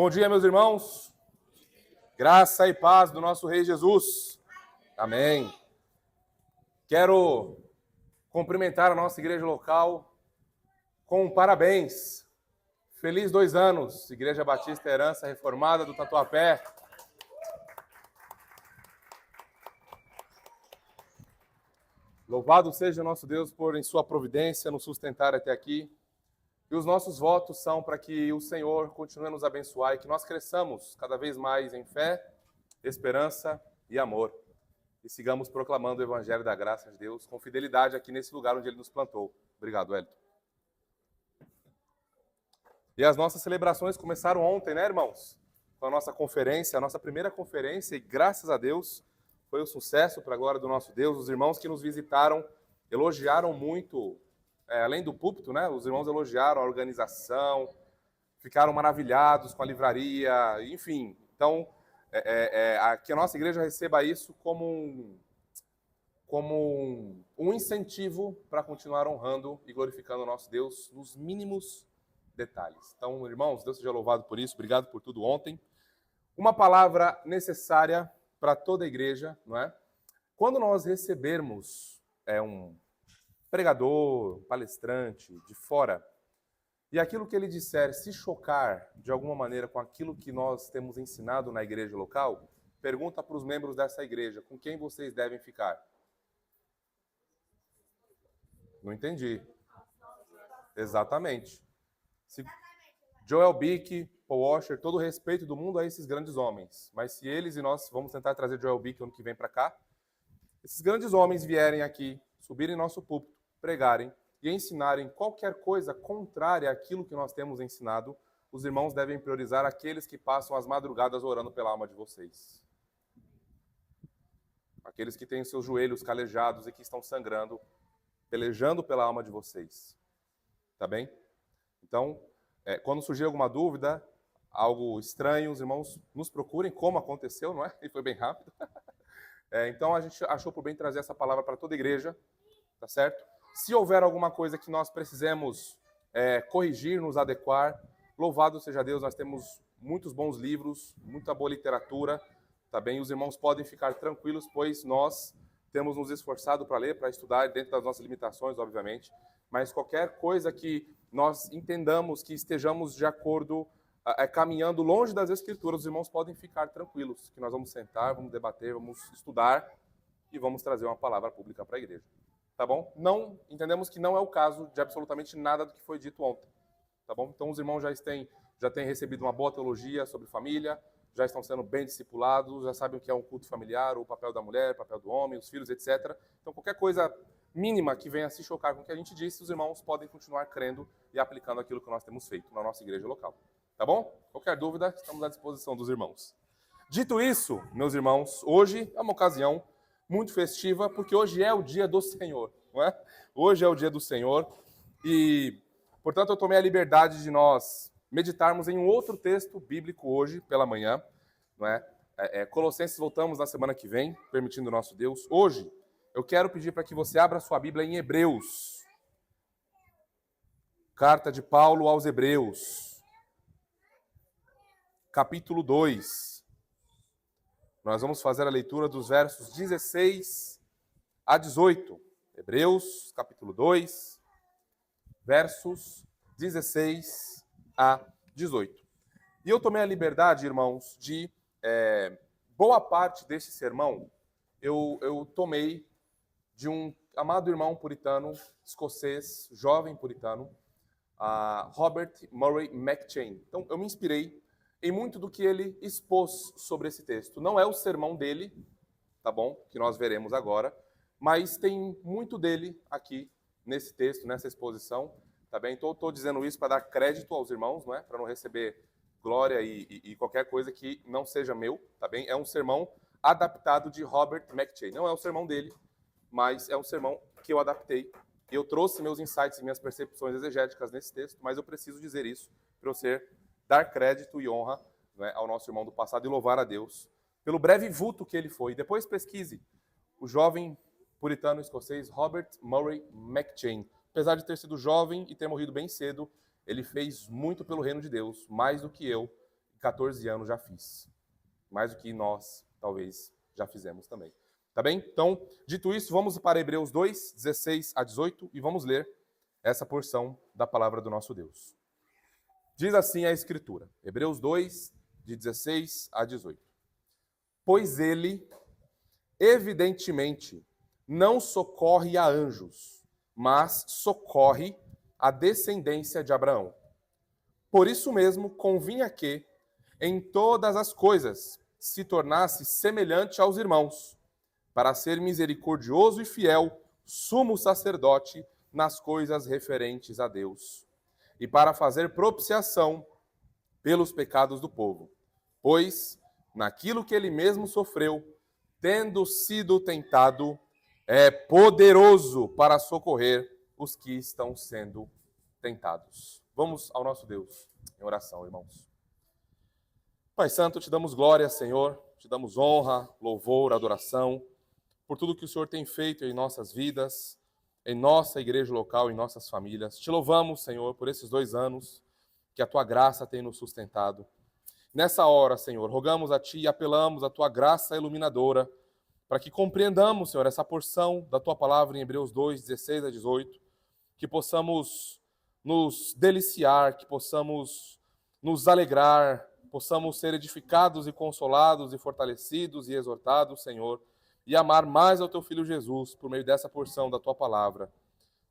Bom dia, meus irmãos. Graça e paz do nosso Rei Jesus. Amém. Quero cumprimentar a nossa igreja local com um parabéns. Feliz 2 anos, Igreja Batista Herança Reformada do Tatuapé. Louvado seja o nosso Deus por, em sua providência, nos sustentar até aqui. E os nossos votos são para que o Senhor continue a nos abençoar e que nós cresçamos cada vez mais em fé, esperança e amor. E sigamos proclamando o Evangelho da graça de Deus com fidelidade aqui nesse lugar onde Ele nos plantou. Obrigado, Hélio. E as nossas celebrações começaram ontem, né, irmãos? Com a nossa conferência, a nossa primeira conferência, e graças a Deus foi um sucesso para a glória do nosso Deus. Os irmãos que nos visitaram elogiaram muito, além do púlpito, né? Os irmãos elogiaram a organização, ficaram maravilhados com a livraria, enfim. Então, que a nossa igreja receba isso como um incentivo para continuar honrando e glorificando o nosso Deus nos mínimos detalhes. Então, irmãos, Deus seja louvado por isso. Obrigado por tudo ontem. Uma palavra necessária para toda a igreja, não é? Quando nós recebermos um pregador, palestrante de fora, e aquilo que ele disser se chocar de alguma maneira com aquilo que nós temos ensinado na igreja local, pergunta para os membros dessa igreja, com quem vocês devem ficar? Não entendi. Exatamente. Joel Bick, Paul Washer, todo o respeito do mundo a esses grandes homens. Mas se eles e nós vamos tentar trazer Joel Bick ano que vem para cá, esses grandes homens vierem aqui, subirem nosso púlpito, pregarem e ensinarem qualquer coisa contrária àquilo que nós temos ensinado, os irmãos devem priorizar aqueles que passam as madrugadas orando pela alma de vocês. Aqueles que têm os seus joelhos calejados e que estão sangrando, pelejando pela alma de vocês. Tá bem? Então, quando surgir alguma dúvida, algo estranho, os irmãos nos procurem, como aconteceu, não é? E foi bem rápido. Então, a gente achou por bem trazer essa palavra para toda a igreja, tá certo? Se houver alguma coisa que nós precisemos corrigir, nos adequar, louvado seja Deus, nós temos muitos bons livros, muita boa literatura, tá bem? Os irmãos podem ficar tranquilos, pois nós temos nos esforçado para ler, para estudar, dentro das nossas limitações, obviamente, mas qualquer coisa que nós entendamos que estejamos de acordo, caminhando longe das Escrituras, os irmãos podem ficar tranquilos, que nós vamos sentar, vamos debater, vamos estudar e vamos trazer uma palavra pública para a igreja. Tá bom? Não, entendemos que não é o caso de absolutamente nada do que foi dito ontem. Tá bom? Então os irmãos já têm recebido uma boa teologia sobre família, já estão sendo bem discipulados, já sabem o que é um culto familiar, o papel da mulher, o papel do homem, os filhos, etc. Então qualquer coisa mínima que venha se chocar com o que a gente disse, os irmãos podem continuar crendo e aplicando aquilo que nós temos feito na nossa igreja local. Tá bom? Qualquer dúvida, estamos à disposição dos irmãos. Dito isso, meus irmãos, hoje é uma ocasião muito festiva, porque hoje é o dia do Senhor, não é? Hoje é o dia do Senhor e, portanto, eu tomei a liberdade de nós meditarmos em um outro texto bíblico hoje pela manhã, não é? Colossenses, voltamos na semana que vem, permitindo o nosso Deus. Hoje, eu quero pedir para que você abra sua Bíblia em Hebreus. Carta de Paulo aos Hebreus, capítulo 2. Nós vamos fazer a leitura dos versos 16 a 18. Hebreus, capítulo 2, versos 16 a 18. E eu tomei a liberdade, irmãos, de boa parte deste sermão eu tomei de um amado irmão puritano, escocês, jovem puritano, Robert Murray McCheyne. Então, eu me inspirei em muito do que ele expôs sobre esse texto. Não é o sermão dele, tá bom? Que nós veremos agora, mas tem muito dele aqui nesse texto, nessa exposição, tá bem? Então, estou dizendo isso para dar crédito aos irmãos, não é? Para não receber glória e qualquer coisa que não seja meu, tá bem? É um sermão adaptado de Robert McCheyne. Não é o sermão dele, mas é um sermão que eu adaptei. Eu trouxe meus insights e minhas percepções exegéticas nesse texto, mas eu preciso dizer isso para você dar crédito e honra, né, ao nosso irmão do passado e louvar a Deus pelo breve vulto que ele foi. Depois pesquise o jovem puritano escocês Robert Murray McCheyne. Apesar de ter sido jovem e ter morrido bem cedo, ele fez muito pelo reino de Deus, mais do que eu, 14 anos já fiz. Mais do que nós, talvez, já fizemos também. Tá bem? Então, dito isso, vamos para Hebreus 2, 16 a 18 e vamos ler essa porção da palavra do nosso Deus. Diz assim a Escritura, Hebreus 2, de 16 a 18. Pois ele, evidentemente, não socorre a anjos, mas socorre a descendência de Abraão. Por isso mesmo, convinha que, em todas as coisas, se tornasse semelhante aos irmãos, para ser misericordioso e fiel, sumo sacerdote nas coisas referentes a Deus, e para fazer propiciação pelos pecados do povo. Pois, naquilo que ele mesmo sofreu, tendo sido tentado, é poderoso para socorrer os que estão sendo tentados. Vamos ao nosso Deus em oração, irmãos. Pai Santo, te damos glória, Senhor, te damos honra, louvor, adoração, por tudo que o Senhor tem feito em nossas vidas, em nossa igreja local, em nossas famílias. Te louvamos, Senhor, por esses 2 anos que a Tua graça tem nos sustentado. Nessa hora, Senhor, rogamos a Ti e apelamos à Tua graça iluminadora para que compreendamos, Senhor, essa porção da Tua palavra em Hebreus 2, 16 a 18, que possamos nos deliciar, que possamos nos alegrar, possamos ser edificados e consolados e fortalecidos e exortados, Senhor, e amar mais ao Teu Filho Jesus por meio dessa porção da Tua palavra.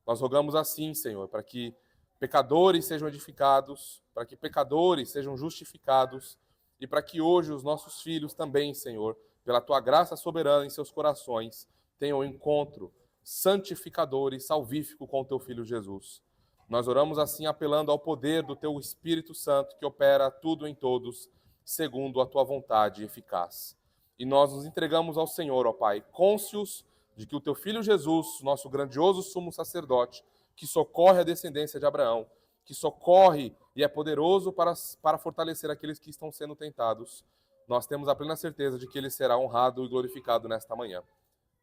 Nós rogamos assim, Senhor, para que pecadores sejam edificados, para que pecadores sejam justificados e para que hoje os nossos filhos também, Senhor, pela Tua graça soberana em seus corações, tenham um encontro santificador e salvífico com o Teu Filho Jesus. Nós oramos assim apelando ao poder do Teu Espírito Santo que opera tudo em todos, segundo a Tua vontade eficaz. E nós nos entregamos ao Senhor, ó Pai, cônscios de que o Teu Filho Jesus, nosso grandioso sumo sacerdote, que socorre a descendência de Abraão, que socorre e é poderoso para fortalecer aqueles que estão sendo tentados, nós temos a plena certeza de que Ele será honrado e glorificado nesta manhã.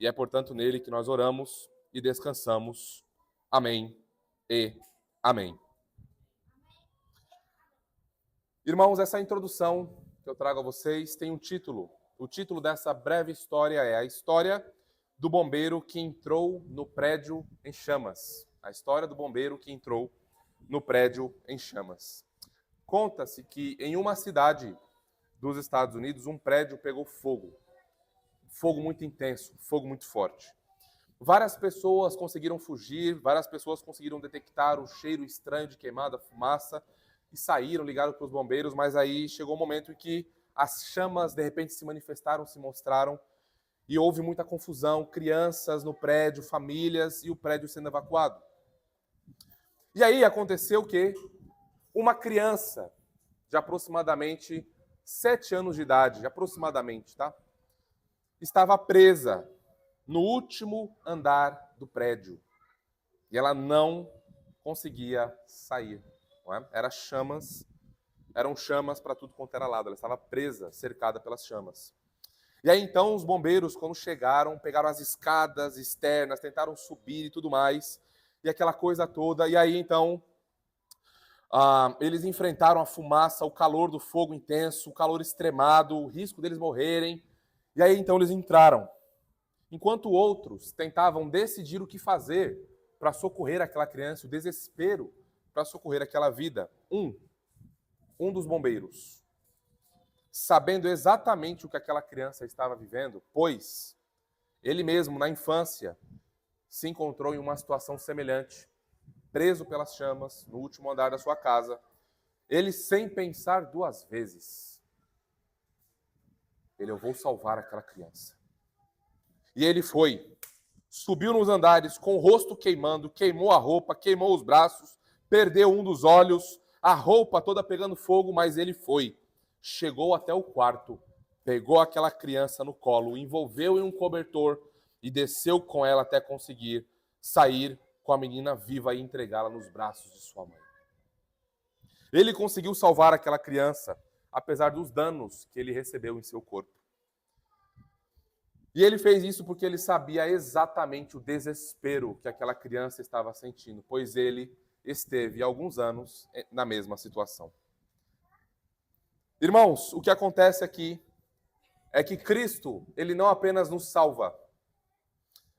E é, portanto, nele que nós oramos e descansamos. Amém e amém. Irmãos, essa introdução que eu trago a vocês tem um título. O título dessa breve história é A História do Bombeiro que Entrou no Prédio em Chamas. A história do bombeiro que entrou no prédio em chamas. Conta-se que em uma cidade dos Estados Unidos, um prédio pegou fogo. Fogo muito intenso, fogo muito forte. Várias pessoas conseguiram fugir, várias pessoas conseguiram detectar o cheiro estranho de queimada, fumaça, e saíram, ligaram para os bombeiros, mas aí chegou um momento em que as chamas de repente se manifestaram, se mostraram, e houve muita confusão, crianças no prédio, famílias, e o prédio sendo evacuado. E aí aconteceu que uma criança de aproximadamente 7 anos de idade, aproximadamente, tá? Estava presa no último andar do prédio. E ela não conseguia sair. Não é? Eram chamas para tudo quanto era lado. Ela estava presa, cercada pelas chamas. E aí então os bombeiros, quando chegaram, pegaram as escadas externas, tentaram subir e tudo mais, e aquela coisa toda. E aí então eles enfrentaram a fumaça, o calor do fogo intenso, o calor extremado, o risco deles morrerem. E aí então eles entraram. Enquanto outros tentavam decidir o que fazer para socorrer aquela criança, o desespero para socorrer aquela vida. Um dos bombeiros, sabendo exatamente o que aquela criança estava vivendo, pois ele mesmo, na infância, se encontrou em uma situação semelhante, preso pelas chamas, no último andar da sua casa, ele, sem pensar 2 vezes, eu vou salvar aquela criança. E ele foi, subiu nos andares com o rosto queimando, queimou a roupa, queimou os braços, perdeu um dos olhos, a roupa toda pegando fogo, mas ele foi. Chegou até o quarto, pegou aquela criança no colo, envolveu em um cobertor e desceu com ela até conseguir sair com a menina viva e entregá-la nos braços de sua mãe. Ele conseguiu salvar aquela criança, apesar dos danos que ele recebeu em seu corpo. E ele fez isso porque ele sabia exatamente o desespero que aquela criança estava sentindo, pois ele esteve há alguns anos na mesma situação. Irmãos, o que acontece aqui é que Cristo, ele não apenas nos salva,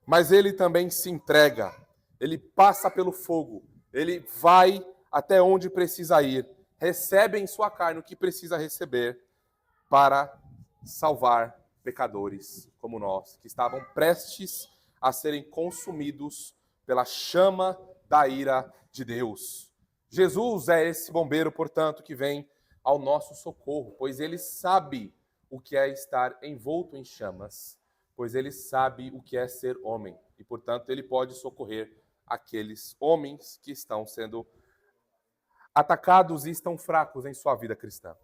mas ele também se entrega, ele passa pelo fogo, ele vai até onde precisa ir, recebe em sua carne o que precisa receber para salvar pecadores como nós, que estavam prestes a serem consumidos pela chama da ira de Deus. Jesus é esse bombeiro, portanto, que vem ao nosso socorro, pois ele sabe o que é estar envolto em chamas, pois ele sabe o que é ser homem, e, portanto, ele pode socorrer aqueles homens que estão sendo atacados e estão fracos em sua vida cristã.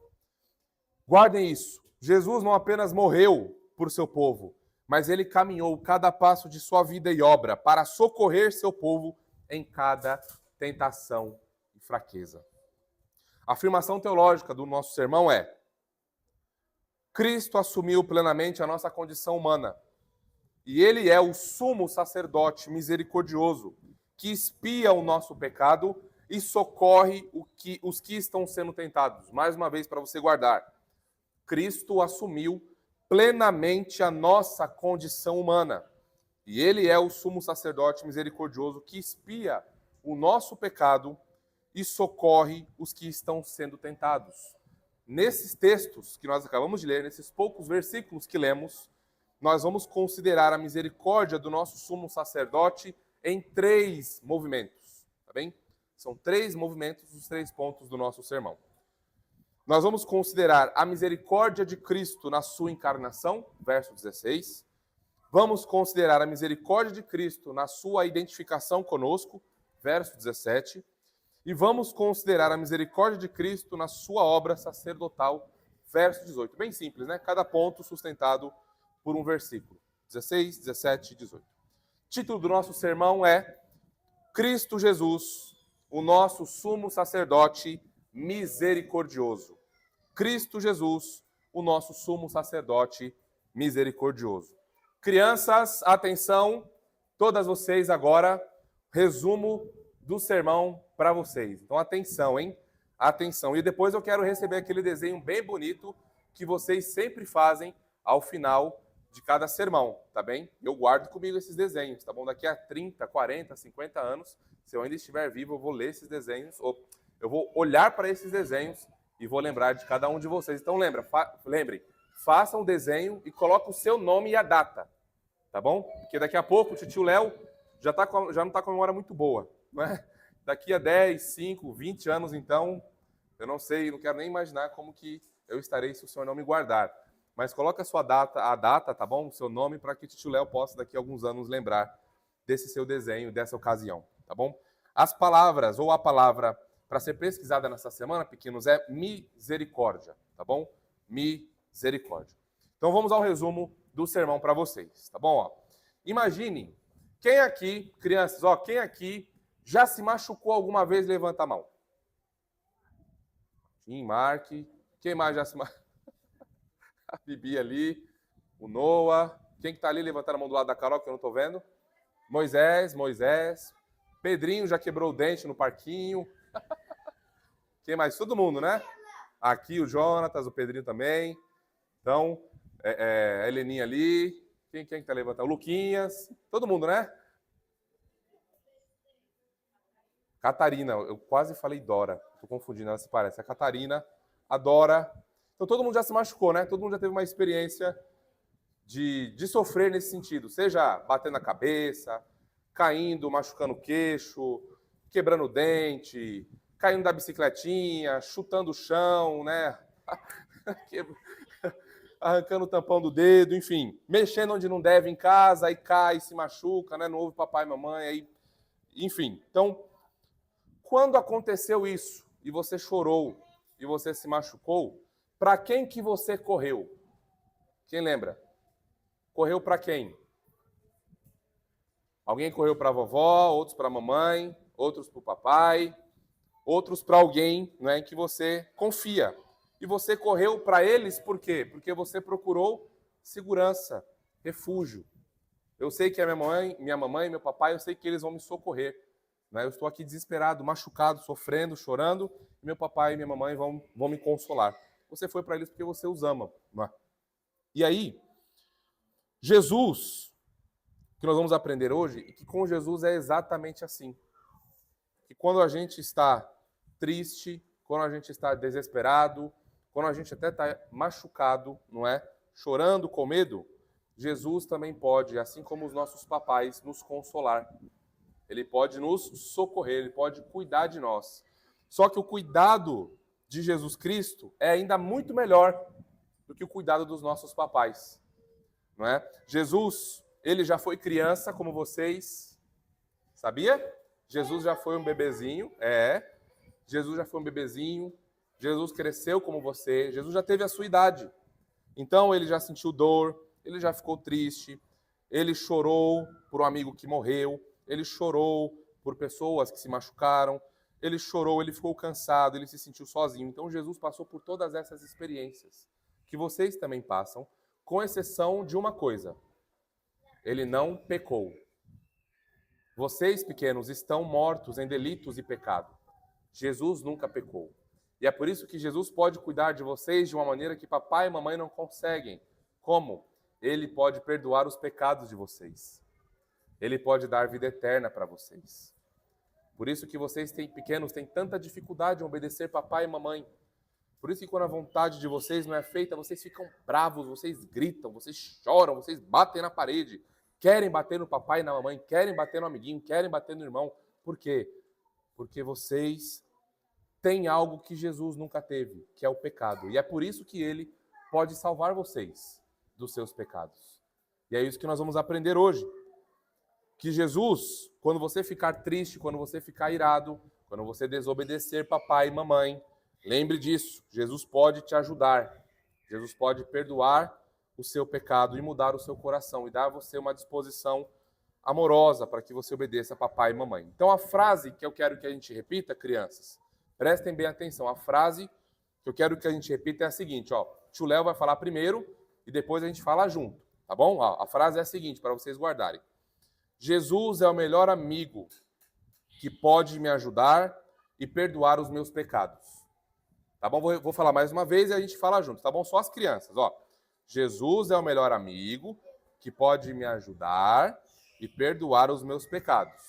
Guardem isso. Jesus não apenas morreu por seu povo, mas ele caminhou cada passo de sua vida e obra para socorrer seu povo em cada tentação e fraqueza. A afirmação teológica do nosso sermão é: Cristo assumiu plenamente a nossa condição humana. E ele é o sumo sacerdote misericordioso, que expia o nosso pecado e socorre os que estão sendo tentados. Mais uma vez, para você guardar. Cristo assumiu plenamente a nossa condição humana. E ele é o sumo sacerdote misericordioso que expia o nosso pecado e socorre os que estão sendo tentados. Nesses textos que nós acabamos de ler, nesses poucos versículos que lemos, nós vamos considerar a misericórdia do nosso sumo sacerdote em 3 movimentos, tá bem? São 3 movimentos, os 3 pontos do nosso sermão. Nós vamos considerar a misericórdia de Cristo na sua encarnação, verso 16. Vamos considerar a misericórdia de Cristo na sua identificação conosco, verso 17. E vamos considerar a misericórdia de Cristo na sua obra sacerdotal, verso 18. Bem simples, né? Cada ponto sustentado por um versículo. 16, 17 e 18. O título do nosso sermão é Cristo Jesus, o nosso sumo sacerdote misericordioso. Cristo Jesus, o nosso sumo sacerdote misericordioso. Crianças, atenção, todas vocês agora, resumo do sermão para vocês. Então, atenção, hein? Atenção. E depois eu quero receber aquele desenho bem bonito que vocês sempre fazem ao final de cada sermão, tá bem? Eu guardo comigo esses desenhos, tá bom? Daqui a 30, 40, 50 anos, se eu ainda estiver vivo, eu vou ler esses desenhos, ou eu vou olhar para esses desenhos e vou lembrar de cada um de vocês. Então, lembrem, façam o desenho e coloquem o seu nome e a data, tá bom? Porque daqui a pouco o tio Léo já não está com a memória muito boa, não é? Daqui a 10, 5, 20 anos, então, eu não sei, não quero nem imaginar como que eu estarei se o senhor não me guardar. Mas coloca a data, tá bom? O seu nome, para que o tio Léo possa, daqui a alguns anos, lembrar desse seu desenho, dessa ocasião, tá bom? As palavras, ou a palavra, para ser pesquisada nessa semana, pequenos, é misericórdia, tá bom? Misericórdia. Então, vamos ao resumo do sermão para vocês, tá bom? Ó, imagine, quem aqui, crianças, ó, quem aqui já se machucou alguma vez? Levanta a mão. Tim, Mark, quem mais já se machucou? A Bibi ali, o Noah. Quem que tá ali levantando a mão do lado da Carol, que eu não tô vendo? Moisés. Pedrinho já quebrou o dente no parquinho. Quem mais? Todo mundo, né? Aqui o Jonatas, o Pedrinho também. Então, a Heleninha ali. Quem que tá levantando? O Luquinhas. Todo mundo, né? Catarina. Eu quase falei Dora. Tô confundindo, ela se parece. A Catarina, a Dora. Então, todo mundo já se machucou, né? Todo mundo já teve uma experiência de sofrer nesse sentido. Seja batendo a cabeça, caindo, machucando o queixo, quebrando o dente, caindo da bicicletinha, chutando o chão, né? Arrancando o tampão do dedo, enfim. Mexendo onde não deve em casa, aí cai, se machuca, né? Não ouve papai e mamãe, aí... Enfim, então, quando aconteceu isso, e você chorou, e você se machucou, para quem que você correu? Quem lembra? Correu para quem? Alguém correu para a vovó, outros para a mamãe, outros para o papai, outros para alguém, né, em que você confia. E você correu para eles por quê? Porque você procurou segurança, refúgio. Eu sei que a minha mamãe, meu papai, eu sei que eles vão me socorrer. Né? Eu estou aqui desesperado, machucado, sofrendo, chorando, e meu papai e minha mamãe vão me consolar. você foi para eles porque você os ama. Não é? E aí, Jesus, que nós vamos aprender hoje, e que com Jesus é exatamente assim. Que quando a gente está triste, quando a gente está desesperado, quando a gente até está machucado, não é? Chorando com medo, Jesus também pode, assim como os nossos papais, nos consolar. Ele pode nos socorrer, ele pode cuidar de nós. Só que o cuidado de Jesus Cristo é ainda muito melhor do que o cuidado dos nossos papais, não é? Jesus, ele já foi criança como vocês, sabia? Jesus já foi um bebezinho, Jesus já foi um bebezinho, Jesus cresceu como você, Jesus já teve a sua idade. Então ele já sentiu dor, ele já ficou triste, ele chorou por um amigo que morreu, ele chorou por pessoas que se machucaram, ele chorou, ele ficou cansado, ele se sentiu sozinho. Então Jesus passou por todas essas experiências que vocês também passam, com exceção de uma coisa: ele não pecou. Vocês, pequenos, estão mortos em delitos e pecado. Jesus nunca pecou. E é por isso que Jesus pode cuidar de vocês de uma maneira que papai e mamãe não conseguem. Como? Ele pode perdoar os pecados de vocês. Ele pode dar vida eterna para vocês. Por isso que vocês pequenos têm tanta dificuldade em obedecer papai e mamãe. Por isso que quando a vontade de vocês não é feita, vocês ficam bravos, vocês gritam, vocês choram, vocês batem na parede. Querem bater no papai e na mamãe, querem bater no amiguinho, querem bater no irmão. Por quê? Porque vocês têm algo que Jesus nunca teve, que é o pecado. E é por isso que ele pode salvar vocês dos seus pecados. E é isso que nós vamos aprender hoje. Que Jesus, quando você ficar triste, quando você ficar irado, quando você desobedecer papai e mamãe, lembre disso, Jesus pode te ajudar. Jesus pode perdoar o seu pecado e mudar o seu coração e dar a você uma disposição amorosa para que você obedeça a papai e mamãe. Então a frase que eu quero que a gente repita, crianças, prestem bem atenção, a frase que eu quero que a gente repita é a seguinte, ó, tio Léo vai falar primeiro e depois a gente fala junto, tá bom? Ó, a frase é a seguinte, para vocês guardarem. Jesus é o melhor amigo que pode me ajudar e perdoar os meus pecados. Tá bom? Vou falar mais uma vez e a gente fala junto, tá bom? Só as crianças, ó. Jesus é o melhor amigo que pode me ajudar e perdoar os meus pecados.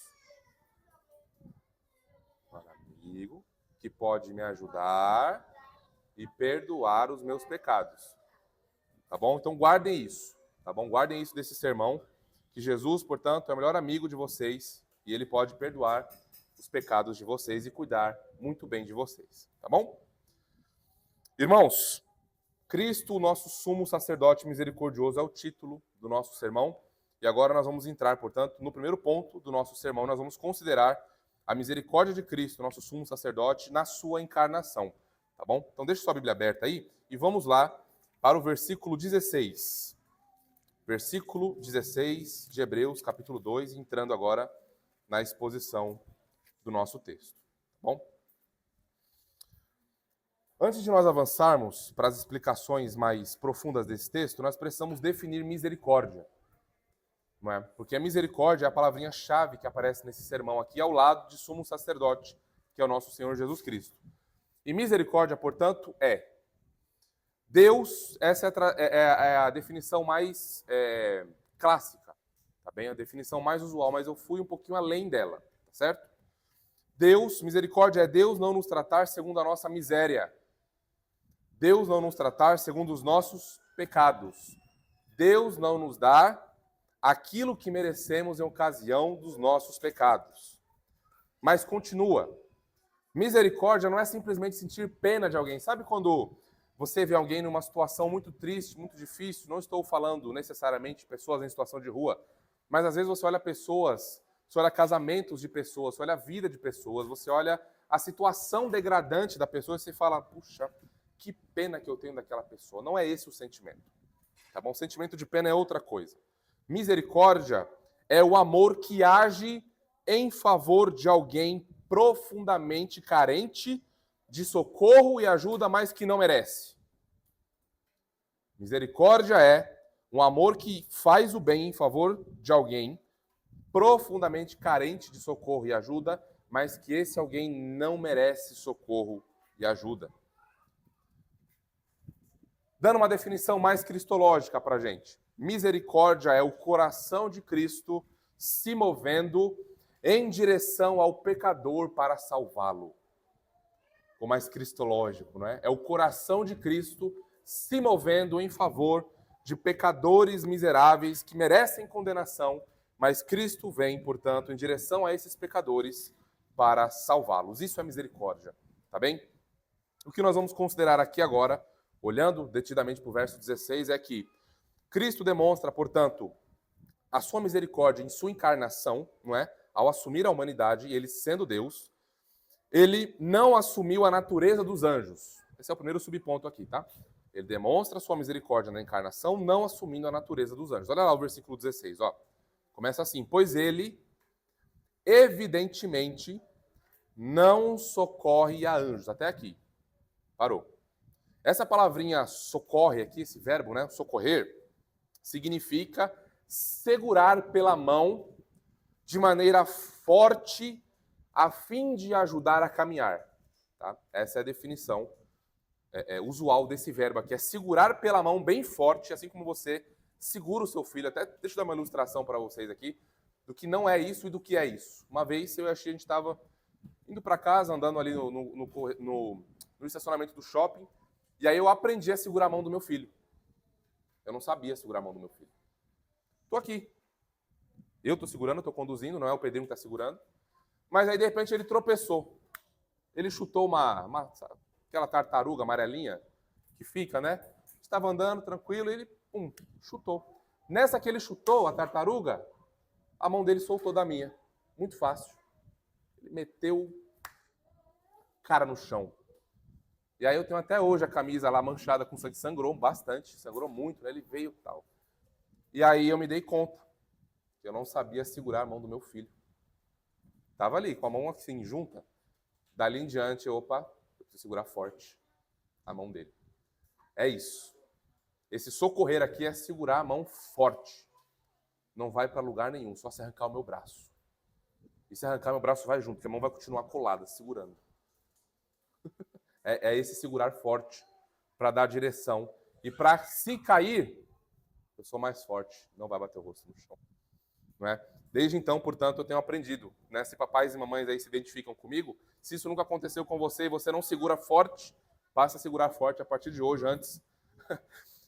Amigo que pode me ajudar e perdoar os meus pecados. Tá bom? Então guardem isso, tá bom? Guardem isso desse sermão, que Jesus, portanto, é o melhor amigo de vocês e ele pode perdoar os pecados de vocês e cuidar muito bem de vocês, tá bom? Irmãos, Cristo, o nosso sumo sacerdote misericordioso, é o título do nosso sermão. E agora nós vamos entrar, portanto, no primeiro ponto do nosso sermão. Nós vamos considerar a misericórdia de Cristo, nosso sumo sacerdote, na sua encarnação. Tá bom? Então deixa sua Bíblia aberta aí e vamos lá para o versículo 16. Versículo 16 de Hebreus, capítulo 2, entrando agora na exposição do nosso texto. Tá bom? Antes de nós avançarmos para as explicações mais profundas desse texto, nós precisamos definir misericórdia. Não é? Porque a misericórdia é a palavrinha-chave que aparece nesse sermão aqui, ao lado de sumo sacerdote, que é o nosso Senhor Jesus Cristo. E misericórdia, portanto, é Deus, essa é a definição mais clássica, tá bem? A definição mais usual, mas eu fui um pouquinho além dela, tá certo? Deus, misericórdia é Deus não nos tratar segundo a nossa miséria. Deus não nos tratar segundo os nossos pecados. Deus não nos dar aquilo que merecemos em ocasião dos nossos pecados. Mas continua. Misericórdia não é simplesmente sentir pena de alguém. Sabe quando você vê alguém numa situação muito triste, muito difícil? Não estou falando necessariamente de pessoas em situação de rua, mas às vezes você olha pessoas, você olha casamentos de pessoas, você olha a vida de pessoas, você olha a situação degradante da pessoa e você fala, puxa, que pena que eu tenho daquela pessoa. Não é esse o sentimento. Tá bom? O sentimento de pena é outra coisa. Misericórdia é o amor que age em favor de alguém profundamente carente de socorro e ajuda, mas que não merece. Misericórdia é um amor que faz o bem em favor de alguém profundamente carente de socorro e ajuda, mas que esse alguém não merece socorro e ajuda. Dando uma definição mais cristológica para a gente. Misericórdia é o coração de Cristo se movendo em direção ao pecador para salvá-lo. Ficou mais cristológico, não é? É o coração de Cristo se movendo em favor de pecadores miseráveis que merecem condenação, mas Cristo vem, portanto, em direção a esses pecadores para salvá-los. Isso é misericórdia, tá bem? O que nós vamos considerar aqui agora, olhando detidamente para o verso 16, é que Cristo demonstra, portanto, a sua misericórdia em sua encarnação, não é? Ao assumir a humanidade, ele sendo Deus, ele não assumiu a natureza dos anjos. Esse é o primeiro subponto aqui, tá? Ele demonstra a sua misericórdia na encarnação, não assumindo a natureza dos anjos. Olha lá o versículo 16, ó. Começa assim: pois ele, evidentemente, não socorre a anjos. Até aqui. Parou. Essa palavrinha socorre aqui, esse verbo, né, socorrer, significa segurar pela mão de maneira forte a fim de ajudar a caminhar. Tá? Essa é a definição usual desse verbo aqui, é segurar pela mão bem forte, assim como você segura o seu filho. Até deixa eu dar uma ilustração para vocês aqui do que não é isso e do que é isso. Uma vez eu achei, a gente estava indo para casa, andando ali no estacionamento do shopping, e aí eu aprendi a segurar a mão do meu filho. Eu não sabia segurar a mão do meu filho. Estou aqui. Eu estou segurando, estou conduzindo, não é o Pedrinho que está segurando. Mas aí, de repente, ele tropeçou. Ele chutou aquela tartaruga amarelinha que fica, né? Estava andando tranquilo e ele, chutou. Nessa que ele chutou a tartaruga, a mão dele soltou da minha. Muito fácil. Ele meteu cara no chão. E aí eu tenho até hoje a camisa lá manchada com sangue. Sangrou bastante, sangrou muito, né? Ele veio e tal. E aí eu me dei conta que eu não sabia segurar a mão do meu filho. Tava ali, com a mão assim, junta. Dali em diante, eu preciso segurar forte a mão dele. É isso. Esse socorrer aqui é segurar a mão forte. Não vai para lugar nenhum, só se arrancar o meu braço. E se arrancar meu braço, vai junto, porque a mão vai continuar colada, segurando. É esse segurar forte para dar direção. E para se cair, eu sou mais forte, não vai bater o rosto no chão. Não é? Desde então, portanto, eu tenho aprendido, né? Se papais e mamães aí se identificam comigo, se isso nunca aconteceu com você e você não segura forte, passe a segurar forte a partir de hoje, antes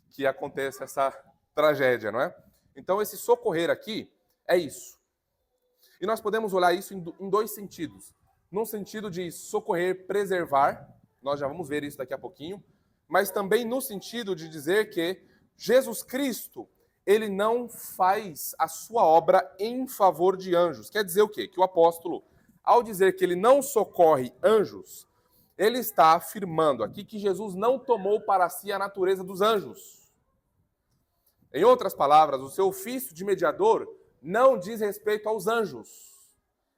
que aconteça essa tragédia, não é? Então, esse socorrer aqui é isso. E nós podemos olhar isso em dois sentidos. Num sentido de socorrer, preservar, nós já vamos ver isso daqui a pouquinho, mas também no sentido de dizer que Jesus Cristo, ele não faz a sua obra em favor de anjos. Quer dizer o quê? Que o apóstolo, ao dizer que ele não socorre anjos, ele está afirmando aqui que Jesus não tomou para si a natureza dos anjos. Em outras palavras, o seu ofício de mediador não diz respeito aos anjos.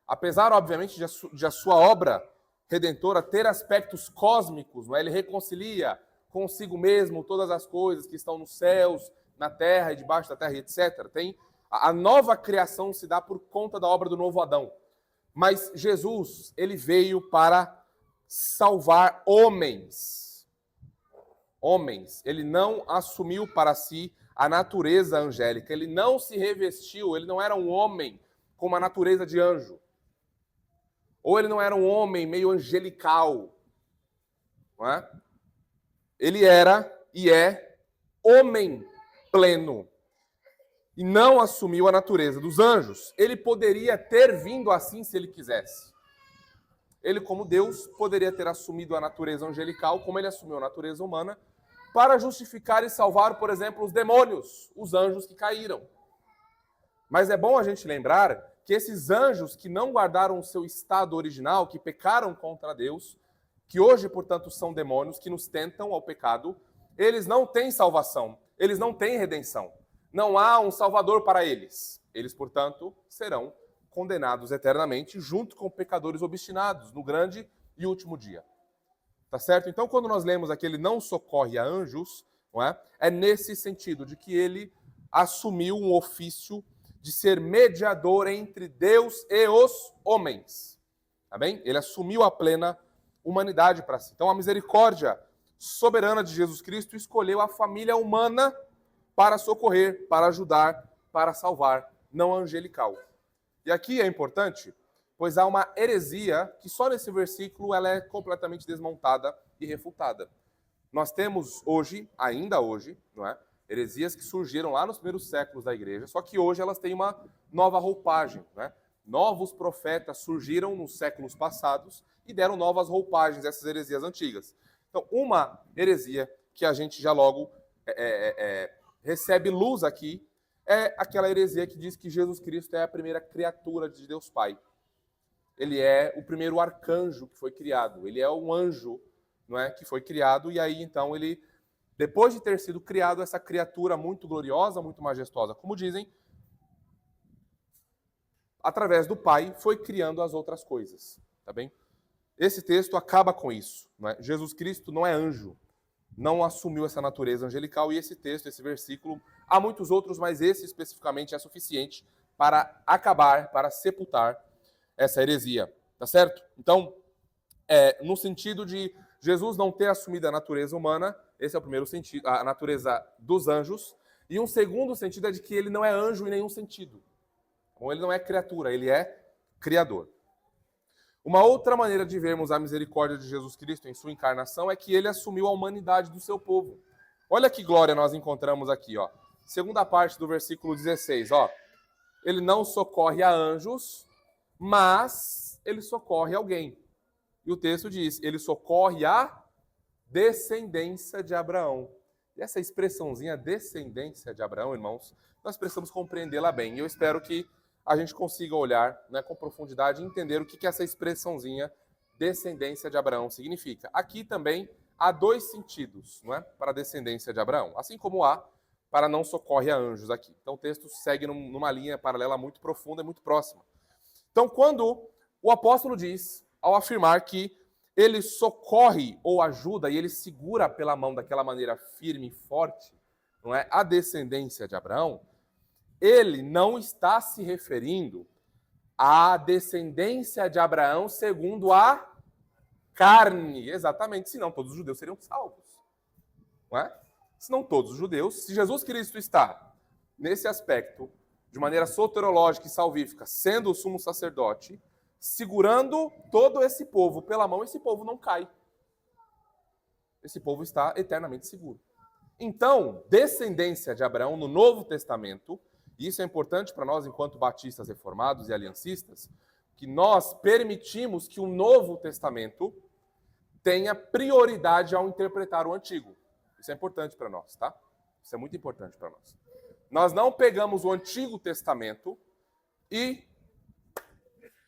Apesar, obviamente, de a sua obra redentora ter aspectos cósmicos, não é? Ele reconcilia consigo mesmo todas as coisas que estão nos céus, na terra e debaixo da terra, etc. A nova criação se dá por conta da obra do novo Adão. Mas Jesus, ele veio para salvar homens. Homens. Ele não assumiu para si a natureza angélica. Ele não se revestiu, ele não era um homem com uma natureza de anjo. Ou ele não era um homem meio angelical. Não é? Ele era e é homem pleno. E não assumiu a natureza dos anjos. Ele poderia ter vindo assim se ele quisesse. Ele, como Deus, poderia ter assumido a natureza angelical, como ele assumiu a natureza humana, para justificar e salvar, por exemplo, os demônios, os anjos que caíram. Mas é bom a gente lembrar que esses anjos que não guardaram o seu estado original, que pecaram contra Deus, que hoje, portanto, são demônios que nos tentam ao pecado, eles não têm salvação, eles não têm redenção. Não há um salvador para eles. Eles, portanto, serão condenados eternamente junto com pecadores obstinados no grande e último dia. Tá certo? Então, quando nós lemos aqui, ele não socorre a anjos, não é? É nesse sentido de que ele assumiu um ofício de ser mediador entre Deus e os homens. Tá bem? Ele assumiu a plena humanidade para si. Então, a misericórdia soberana de Jesus Cristo escolheu a família humana para socorrer, para ajudar, para salvar, não angelical. E aqui é importante, pois há uma heresia que só nesse versículo ela é completamente desmontada e refutada. Nós temos hoje, ainda hoje, não é? Heresias que surgiram lá nos primeiros séculos da igreja, só que hoje elas têm uma nova roupagem, né? Novos profetas surgiram nos séculos passados e deram novas roupagens a essas heresias antigas. Então, uma heresia que a gente já logo recebe luz aqui é aquela heresia que diz que Jesus Cristo é a primeira criatura de Deus Pai. Ele é o primeiro arcanjo que foi criado. Ele é um anjo, não é, que foi criado, e aí então ele, depois de ter sido criado, essa criatura muito gloriosa, muito majestosa, como dizem, através do Pai, foi criando as outras coisas, tá bem? Esse texto acaba com isso, não é? Jesus Cristo não é anjo, não assumiu essa natureza angelical, e esse texto, esse versículo, há muitos outros, mas esse especificamente é suficiente para acabar, para sepultar essa heresia, tá certo? Então, no sentido de Jesus não ter assumido a natureza humana, esse é o primeiro sentido, a natureza dos anjos, e um segundo sentido é de que ele não é anjo em nenhum sentido. Então, ele não é criatura, ele é criador. Uma outra maneira de vermos a misericórdia de Jesus Cristo em sua encarnação é que ele assumiu a humanidade do seu povo. Olha que glória nós encontramos aqui, ó. Segunda parte do versículo 16, ó. Ele não socorre a anjos, mas ele socorre alguém. E o texto diz, ele socorre a descendência de Abraão. E essa expressãozinha, descendência de Abraão, irmãos, nós precisamos compreendê-la bem. E eu espero que a gente consiga olhar, né, com profundidade e entender o que essa expressãozinha, descendência de Abraão, significa. Aqui também há dois sentidos, não é, para a descendência de Abraão, assim como há para não socorre a anjos aqui. Então o texto segue numa linha paralela muito profunda e muito próxima. Então, quando o apóstolo diz, ao afirmar que ele socorre ou ajuda e ele segura pela mão daquela maneira firme e forte, não é, a descendência de Abraão, ele não está se referindo à descendência de Abraão segundo a carne, exatamente, senão todos os judeus seriam salvos. Não é? Senão todos os judeus, se Jesus Cristo está nesse aspecto, de maneira soterológica e salvífica, sendo o sumo sacerdote, segurando todo esse povo pela mão, esse povo não cai. Esse povo está eternamente seguro. Então, descendência de Abraão no Novo Testamento, e isso é importante para nós enquanto batistas reformados e aliancistas, que nós permitimos que o Novo Testamento tenha prioridade ao interpretar o Antigo. Isso é importante para nós, tá? Isso é muito importante para nós. Nós não pegamos o Antigo Testamento e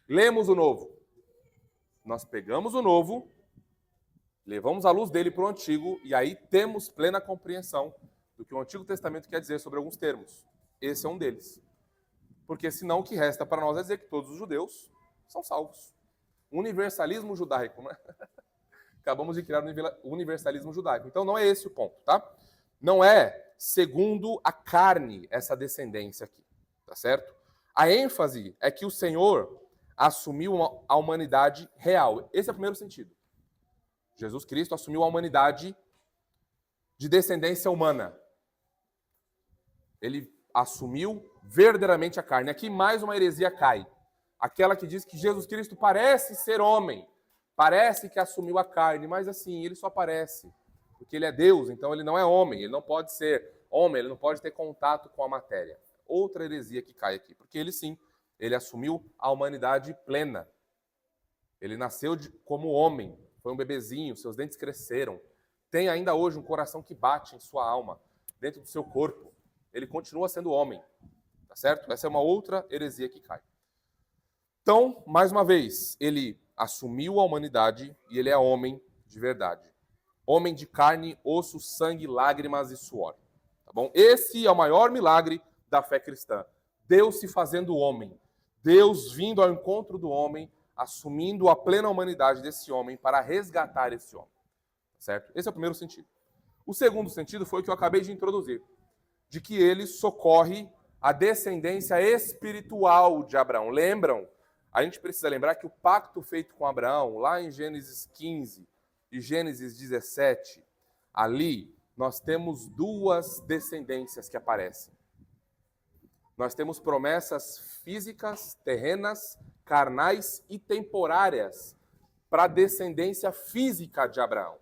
lemos o Novo. Nós pegamos o Novo, levamos a luz dele para o Antigo e aí temos plena compreensão do que o Antigo Testamento quer dizer sobre alguns termos. Esse é um deles. Porque senão o que resta para nós é dizer que todos os judeus são salvos. Universalismo judaico, né? Acabamos de criar o universalismo judaico. Então não é esse o ponto, tá? Não é segundo a carne essa descendência aqui, tá certo? A ênfase é que o Senhor assumiu a humanidade real. Esse é o primeiro sentido. Jesus Cristo assumiu a humanidade de descendência humana. Ele assumiu verdadeiramente a carne. Aqui mais uma heresia cai. Aquela que diz que Jesus Cristo parece ser homem, parece que assumiu a carne, mas assim, ele só parece, porque ele é Deus, então ele não é homem, ele não pode ser homem, ele não pode ter contato com a matéria. Outra heresia que cai aqui, porque ele sim, ele assumiu a humanidade plena. Ele nasceu como homem, foi um bebezinho, seus dentes cresceram, tem ainda hoje um coração que bate em sua alma, dentro do seu corpo. Ele continua sendo homem, tá certo? Essa é uma outra heresia que cai. Então, mais uma vez, ele assumiu a humanidade e ele é homem de verdade. Homem de carne, osso, sangue, lágrimas e suor. Tá bom? Esse é o maior milagre da fé cristã. Deus se fazendo homem. Deus vindo ao encontro do homem, assumindo a plena humanidade desse homem para resgatar esse homem. Certo? Esse é o primeiro sentido. O segundo sentido foi o que eu acabei de introduzir, de que ele socorre a descendência espiritual de Abraão. Lembram? A gente precisa lembrar que o pacto feito com Abraão, lá em Gênesis 15 e Gênesis 17, Ali nós temos duas descendências que aparecem. Nós temos promessas físicas, terrenas, carnais e temporárias para a descendência física de Abraão.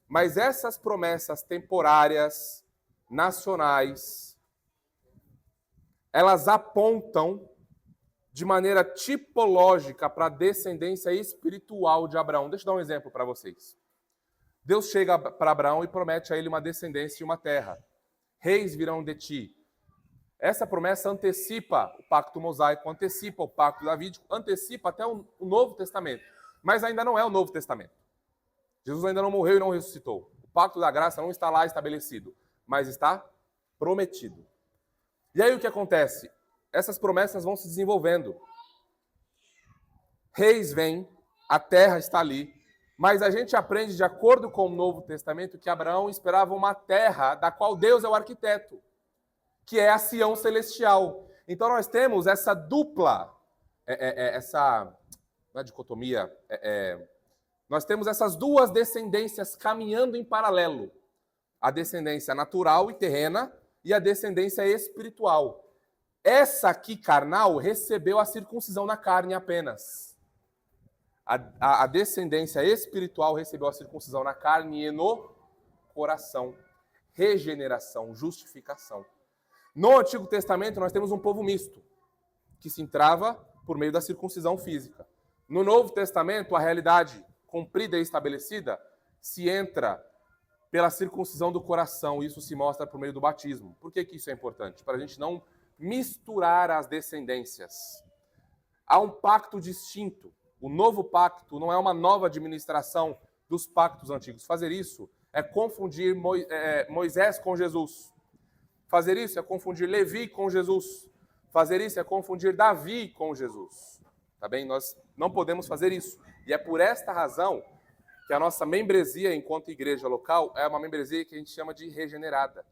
Mas essas promessas temporárias, nacionais, elas apontam de maneira tipológica para a descendência espiritual de Abraão. Deixa eu dar um exemplo para vocês. Deus chega para Abraão e promete a ele uma descendência e uma terra. Reis virão de ti. Essa promessa antecipa o pacto mosaico, antecipa o pacto davídico, antecipa até o Novo Testamento. Mas ainda não é o Novo Testamento. Jesus ainda não morreu e não ressuscitou. O pacto da graça não está lá estabelecido, mas está prometido. E aí o que acontece? Essas promessas vão se desenvolvendo. Reis vêm, a terra está ali, mas a gente aprende, de acordo com o Novo Testamento, que Abraão esperava uma terra da qual Deus é o arquiteto, que é a Sião celestial. Então nós temos essa dupla, essa não é dicotomia, nós temos essas duas descendências caminhando em paralelo. A descendência natural e terrena e a descendência espiritual. Essa aqui, carnal, recebeu a circuncisão na carne apenas. A descendência espiritual recebeu a circuncisão na carne e no coração. Regeneração, justificação. No Antigo Testamento, nós temos um povo misto, que se entrava por meio da circuncisão física. No Novo Testamento, a realidade cumprida e estabelecida se entra pela circuncisão do coração. Isso se mostra por meio do batismo. Por que isso é importante? Para a gente não misturar as descendências. Há um pacto distinto. O novo pacto não é uma nova administração dos pactos antigos. Fazer isso é confundir Moisés com Jesus. Fazer isso é confundir Levi com Jesus. Fazer isso é confundir Davi com Jesus. Tá bem? Nós não podemos fazer isso. E é por esta razão que a nossa membresia enquanto igreja local é uma membresia que a gente chama de regenerada.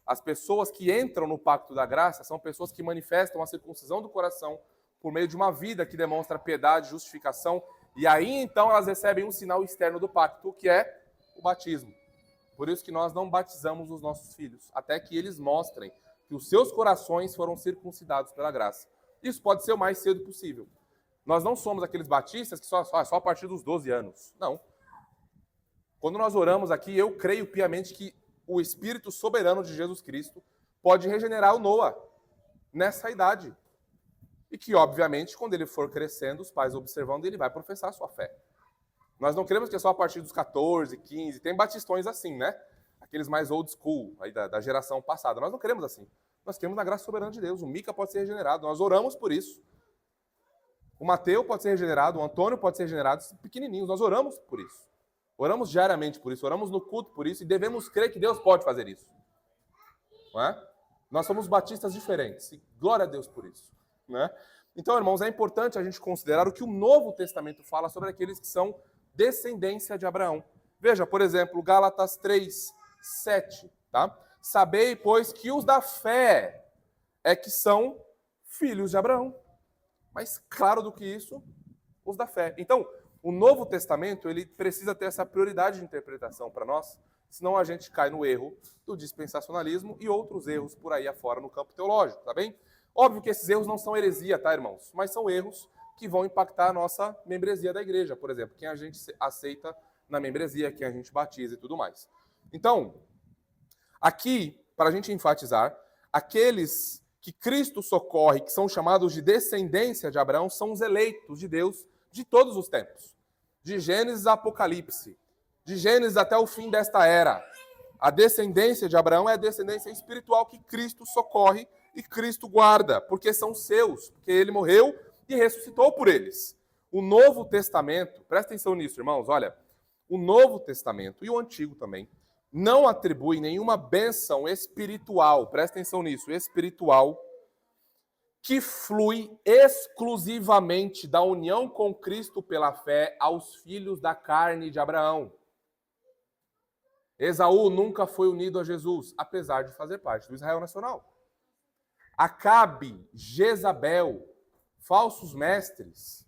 As pessoas que entram no pacto da graça são pessoas que manifestam a circuncisão do coração por meio de uma vida que demonstra piedade, justificação, e aí então elas recebem um sinal externo do pacto, que é o batismo. Por isso que nós não batizamos os nossos filhos, até que eles mostrem que os seus corações foram circuncidados pela graça. Isso pode ser o mais cedo possível. Nós não somos aqueles batistas que só a partir dos 12 anos. Não. Quando nós oramos aqui, eu creio piamente que o Espírito soberano de Jesus Cristo pode regenerar o Noah nessa idade. E que, obviamente, quando ele for crescendo, os pais observando, ele vai professar a sua fé. Nós não queremos que é só a partir dos 14, 15, tem batistões assim, né? Aqueles mais old school, aí da geração passada. Nós não queremos assim. Nós queremos na graça soberana de Deus. O Mica pode ser regenerado. Nós oramos por isso. O Mateu pode ser regenerado, o Antônio pode ser regenerado, pequenininhos. Nós oramos por isso. Oramos diariamente por isso, oramos no culto por isso e devemos crer que Deus pode fazer isso. Não é? Nós somos batistas diferentes e glória a Deus por isso. Né? Então, irmãos, é importante a gente considerar o que o Novo Testamento fala sobre aqueles que são descendência de Abraão. Veja, por exemplo, Gálatas 3, 7. Tá? Sabei, pois, que os da fé é que são filhos de Abraão. Mais claro do que isso, os da fé. Então, o Novo Testamento ele precisa ter essa prioridade de interpretação para nós, senão a gente cai no erro do dispensacionalismo e outros erros por aí afora no campo teológico, tá bem? Óbvio que esses erros não são heresia, tá, irmãos? Mas são erros que vão impactar a nossa membresia da igreja, por exemplo, quem a gente aceita na membresia, quem a gente batiza e tudo mais. Então, aqui, para a gente enfatizar, aqueles que Cristo socorre, que são chamados de descendência de Abraão, são os eleitos de Deus de todos os tempos. De Gênesis a Apocalipse, de Gênesis até o fim desta era. A descendência de Abraão é a descendência espiritual que Cristo socorre e Cristo guarda, porque são seus, porque ele morreu e ressuscitou por eles. O Novo Testamento, presta atenção nisso, irmãos, olha, o Novo Testamento e o Antigo também não atribui nenhuma bênção espiritual, presta atenção nisso, espiritual, que flui exclusivamente da união com Cristo pela fé aos filhos da carne de Abraão. Esaú nunca foi unido a Jesus, apesar de fazer parte do Israel nacional. Acabe, Jezabel, falsos mestres,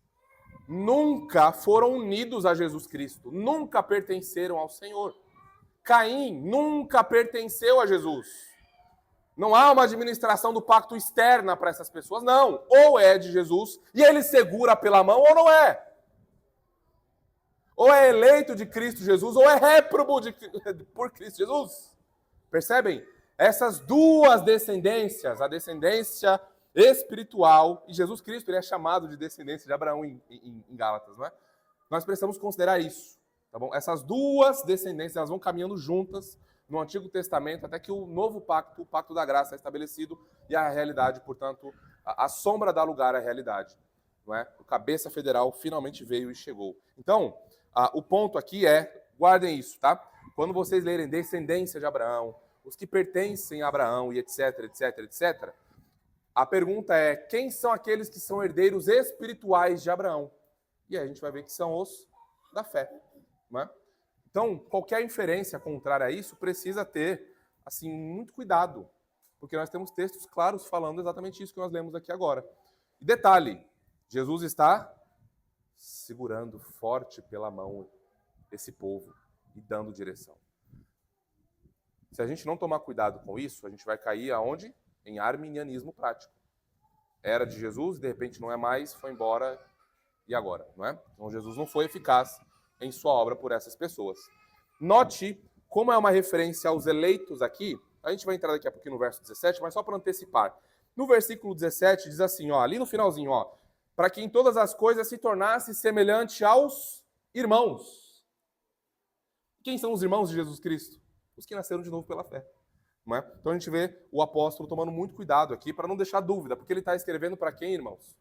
nunca foram unidos a Jesus Cristo, nunca pertenceram ao Senhor. Caim nunca pertenceu a Jesus. Não há uma administração do pacto externa para essas pessoas, não. Ou é de Jesus e ele segura pela mão, ou não é. Ou é eleito de Cristo Jesus, ou é réprobo por Cristo Jesus. Percebem? Essas duas descendências, a descendência espiritual, e Jesus Cristo ele é chamado de descendência de Abraão em Gálatas, não é? Nós precisamos considerar isso, tá bom? Essas duas descendências, elas vão caminhando juntas no Antigo Testamento, até que o novo pacto, o pacto da graça, é estabelecido e a realidade, portanto, a sombra dá lugar à realidade, não é? O cabeça federal finalmente veio e chegou. Então, o ponto aqui é, guardem isso, tá? Quando vocês lerem descendência de Abraão, os que pertencem a Abraão e etc, etc, etc, a pergunta é, quem são aqueles que são herdeiros espirituais de Abraão? E aí a gente vai ver que são os da fé, não é? Então, qualquer inferência contrária a isso precisa ter, assim, muito cuidado, porque nós temos textos claros falando exatamente isso que nós lemos aqui agora. E detalhe, Jesus está segurando forte pela mão esse povo e dando direção. Se a gente não tomar cuidado com isso, a gente vai cair aonde? Em arminianismo prático. Era de Jesus, de repente não é mais, foi embora, e agora? Não é? Então Jesus não foi eficaz em sua obra por essas pessoas. Note como é uma referência aos eleitos aqui, a gente vai entrar daqui a pouquinho no verso 17, mas só para antecipar. No versículo 17 diz assim, ó, ali no finalzinho, ó, para que em todas as coisas se tornasse semelhante aos irmãos. Quem são os irmãos de Jesus Cristo? Os que nasceram de novo pela fé. Não é? Então a gente vê o apóstolo tomando muito cuidado aqui para não deixar dúvida, porque ele está escrevendo para quem, irmãos?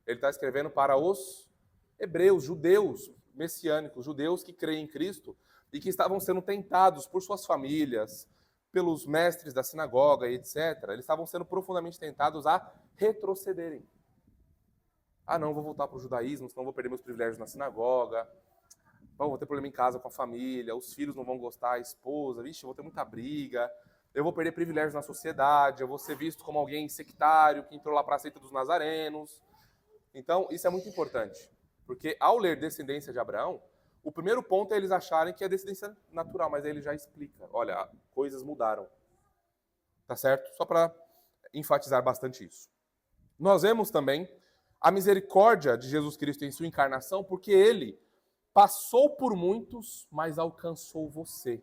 Ele está escrevendo para os hebreus, judeus messiânicos, judeus que creem em Cristo e que estavam sendo tentados por suas famílias, pelos mestres da sinagoga e etc. Eles estavam sendo profundamente tentados a retrocederem. Ah, não, vou voltar para o judaísmo, senão vou perder meus privilégios na sinagoga. Vou ter problema em casa com a família, os filhos não vão gostar, a esposa, vixe, eu vou ter muita briga, eu vou perder privilégios na sociedade, eu vou ser visto como alguém sectário que entrou lá para a seita dos nazarenos. Então, isso é muito importante, porque ao ler descendência de Abraão, o primeiro ponto é eles acharem que é descendência natural, mas aí ele já explica, olha, coisas mudaram. Tá certo? Só para enfatizar bastante isso. Nós vemos também a misericórdia de Jesus Cristo em sua encarnação, porque ele passou por muitos, mas alcançou você.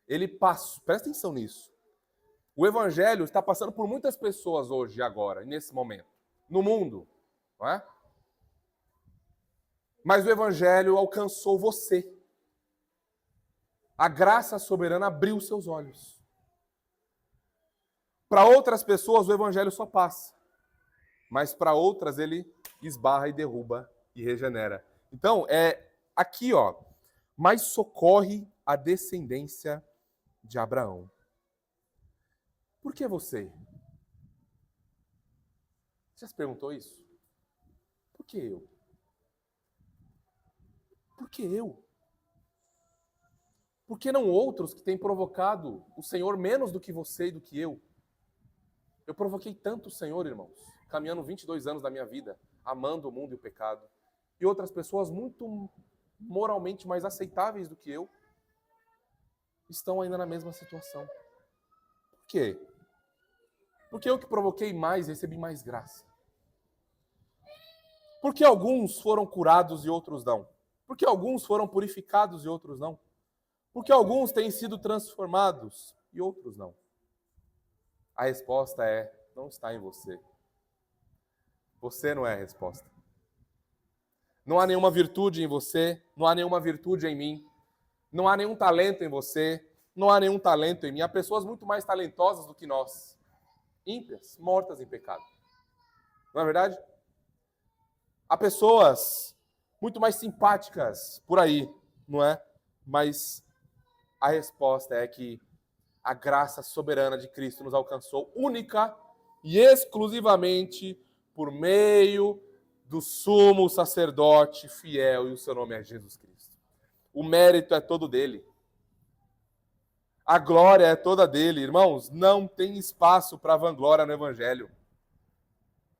Ele passou, presta atenção nisso. O evangelho está passando por muitas pessoas hoje, agora, nesse momento, no mundo, não é? Mas o evangelho alcançou você. A graça soberana abriu seus olhos. Para outras pessoas o evangelho só passa, mas para outras ele esbarra e derruba e regenera. Então, é aqui, ó, mas socorre a descendência de Abraão. Por que você? Você já se perguntou isso? Por que eu? Por que eu? Por que não outros que têm provocado o Senhor menos do que você e do que eu? Eu provoquei tanto o Senhor, irmãos, caminhando 22 anos da minha vida, amando o mundo e o pecado. E outras pessoas muito moralmente mais aceitáveis do que eu estão ainda na mesma situação. Por quê? Porque eu que provoquei mais, recebi mais graça. Porque alguns foram curados e outros não. Porque alguns foram purificados e outros não. Porque alguns têm sido transformados e outros não. A resposta é, não está em você. Você não é a resposta. Não há nenhuma virtude em você, não há nenhuma virtude em mim, não há nenhum talento em você, não há nenhum talento em mim. Há pessoas muito mais talentosas do que nós, ímpias, mortas em pecado. Não é verdade? Há pessoas muito mais simpáticas por aí, não é? Mas a resposta é que a graça soberana de Cristo nos alcançou única e exclusivamente por meio do sumo sacerdote fiel, e o seu nome é Jesus Cristo. O mérito é todo dele. A glória é toda dele. Irmãos, não tem espaço para vanglória no Evangelho.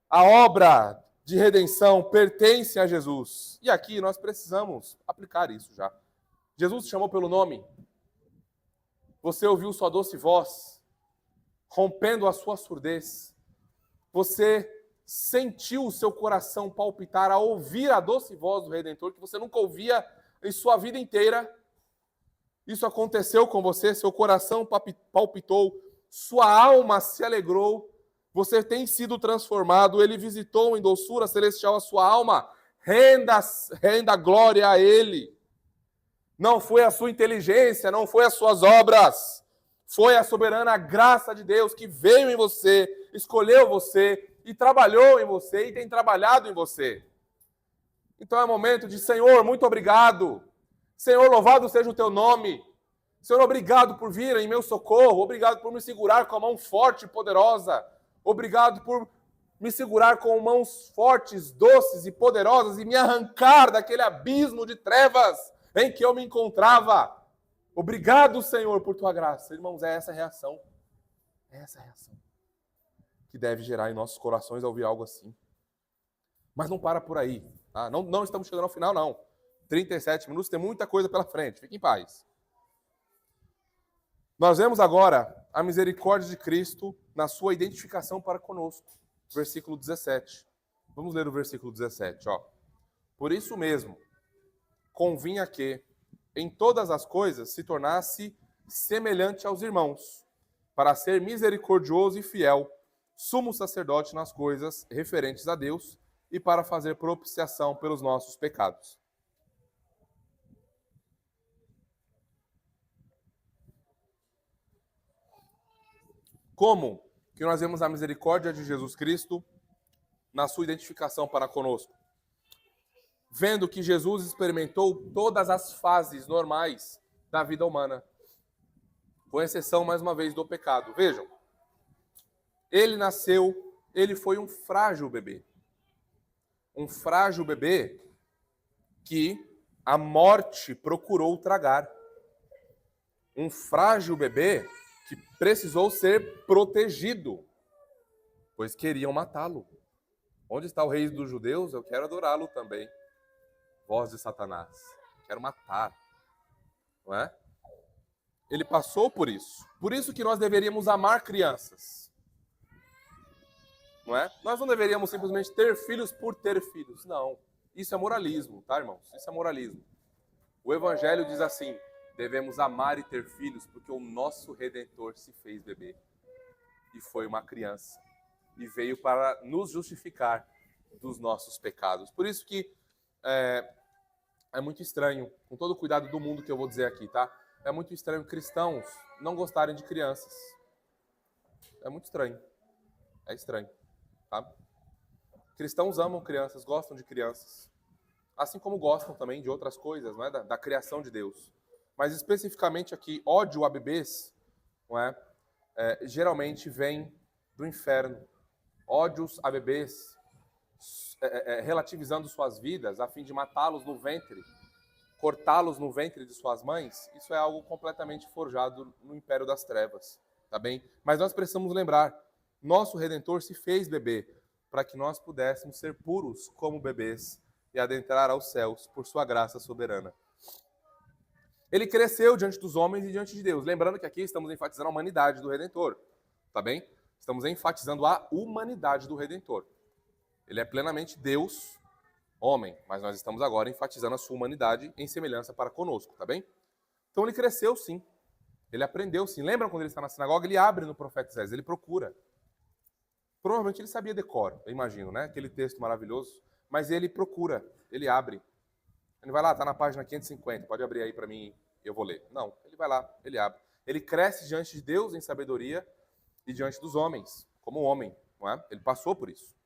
A obra de redenção pertence a Jesus. E aqui nós precisamos aplicar isso já. Jesus te chamou pelo nome. Você ouviu sua doce voz, rompendo a sua surdez. Você sentiu o seu coração palpitar ao ouvir a doce voz do Redentor, que você nunca ouvia em sua vida inteira. Isso aconteceu com você, seu coração palpitou, sua alma se alegrou, você tem sido transformado, ele visitou em doçura celestial a sua alma. Renda glória a ele. Não foi a sua inteligência, não foi as suas obras, foi a soberana graça de Deus que veio em você, escolheu você e trabalhou em você e tem trabalhado em você. Então é momento de, Senhor, muito obrigado. Senhor, louvado seja o teu nome. Senhor, obrigado por vir em meu socorro. Obrigado por me segurar com a mão forte e poderosa. Obrigado por me segurar com mãos fortes, doces e poderosas e me arrancar daquele abismo de trevas em que eu me encontrava. Obrigado, Senhor, por tua graça. Irmãos, é essa a reação. É essa a reação que deve gerar em nossos corações ao ouvir algo assim. Mas não para por aí. Tá? Não estamos chegando ao final, não. 37 minutos, tem muita coisa pela frente. Fique em paz. Nós vemos agora a misericórdia de Cristo na sua identificação para conosco. Versículo 17. Vamos ler o versículo 17. Ó. Por isso mesmo, convinha que, em todas as coisas, se tornasse semelhante aos irmãos, para ser misericordioso e fiel, sumo sacerdote nas coisas referentes a Deus e para fazer propiciação pelos nossos pecados. Como que nós vemos a misericórdia de Jesus Cristo na sua identificação para conosco? Vendo que Jesus experimentou todas as fases normais da vida humana, com exceção, mais uma vez, do pecado. Vejam, ele nasceu, ele foi um frágil bebê. Um frágil bebê que a morte procurou tragar. Um frágil bebê que precisou ser protegido, pois queriam matá-lo. Onde está o rei dos judeus? Eu quero adorá-lo também. Voz de Satanás. Quero matar. Não é? Ele passou por isso. Por isso que nós deveríamos amar crianças. Não é? Nós não deveríamos simplesmente ter filhos por ter filhos. Não. Isso é moralismo, tá, irmãos? Isso é moralismo. O Evangelho diz assim: devemos amar e ter filhos porque o nosso Redentor se fez bebê. E foi uma criança. E veio para nos justificar dos nossos pecados. Por isso que é muito estranho, com todo o cuidado do mundo que eu vou dizer aqui, tá? É muito estranho cristãos não gostarem de crianças. É muito estranho. É estranho, tá? Cristãos amam crianças, gostam de crianças. Assim como gostam também de outras coisas, não é? Da criação de Deus. Mas especificamente aqui, ódio a bebês, não é? Geralmente vem do inferno. Ódios a bebês, relativizando suas vidas, a fim de matá-los no ventre, cortá-los no ventre de suas mães, isso é algo completamente forjado no império das trevas, tá bem? Mas nós precisamos lembrar, nosso Redentor se fez bebê, para que nós pudéssemos ser puros como bebês e adentrar aos céus por sua graça soberana. Ele cresceu diante dos homens e diante de Deus. Lembrando que aqui estamos enfatizando a humanidade do Redentor, tá bem? Estamos enfatizando a humanidade do Redentor. Ele é plenamente Deus, homem, mas nós estamos agora enfatizando a sua humanidade em semelhança para conosco, tá bem? Então ele cresceu sim, ele aprendeu sim. Lembram quando ele está na sinagoga? Ele abre no profeta Isaías, ele procura. Provavelmente ele sabia decor, eu imagino, né? Aquele texto maravilhoso, mas ele procura, ele abre. Ele vai lá, está na página 550, pode abrir aí para mim, eu vou ler. Não, ele vai lá, ele abre. Ele cresce diante de Deus em sabedoria e diante dos homens, como homem, não é? Ele passou por isso.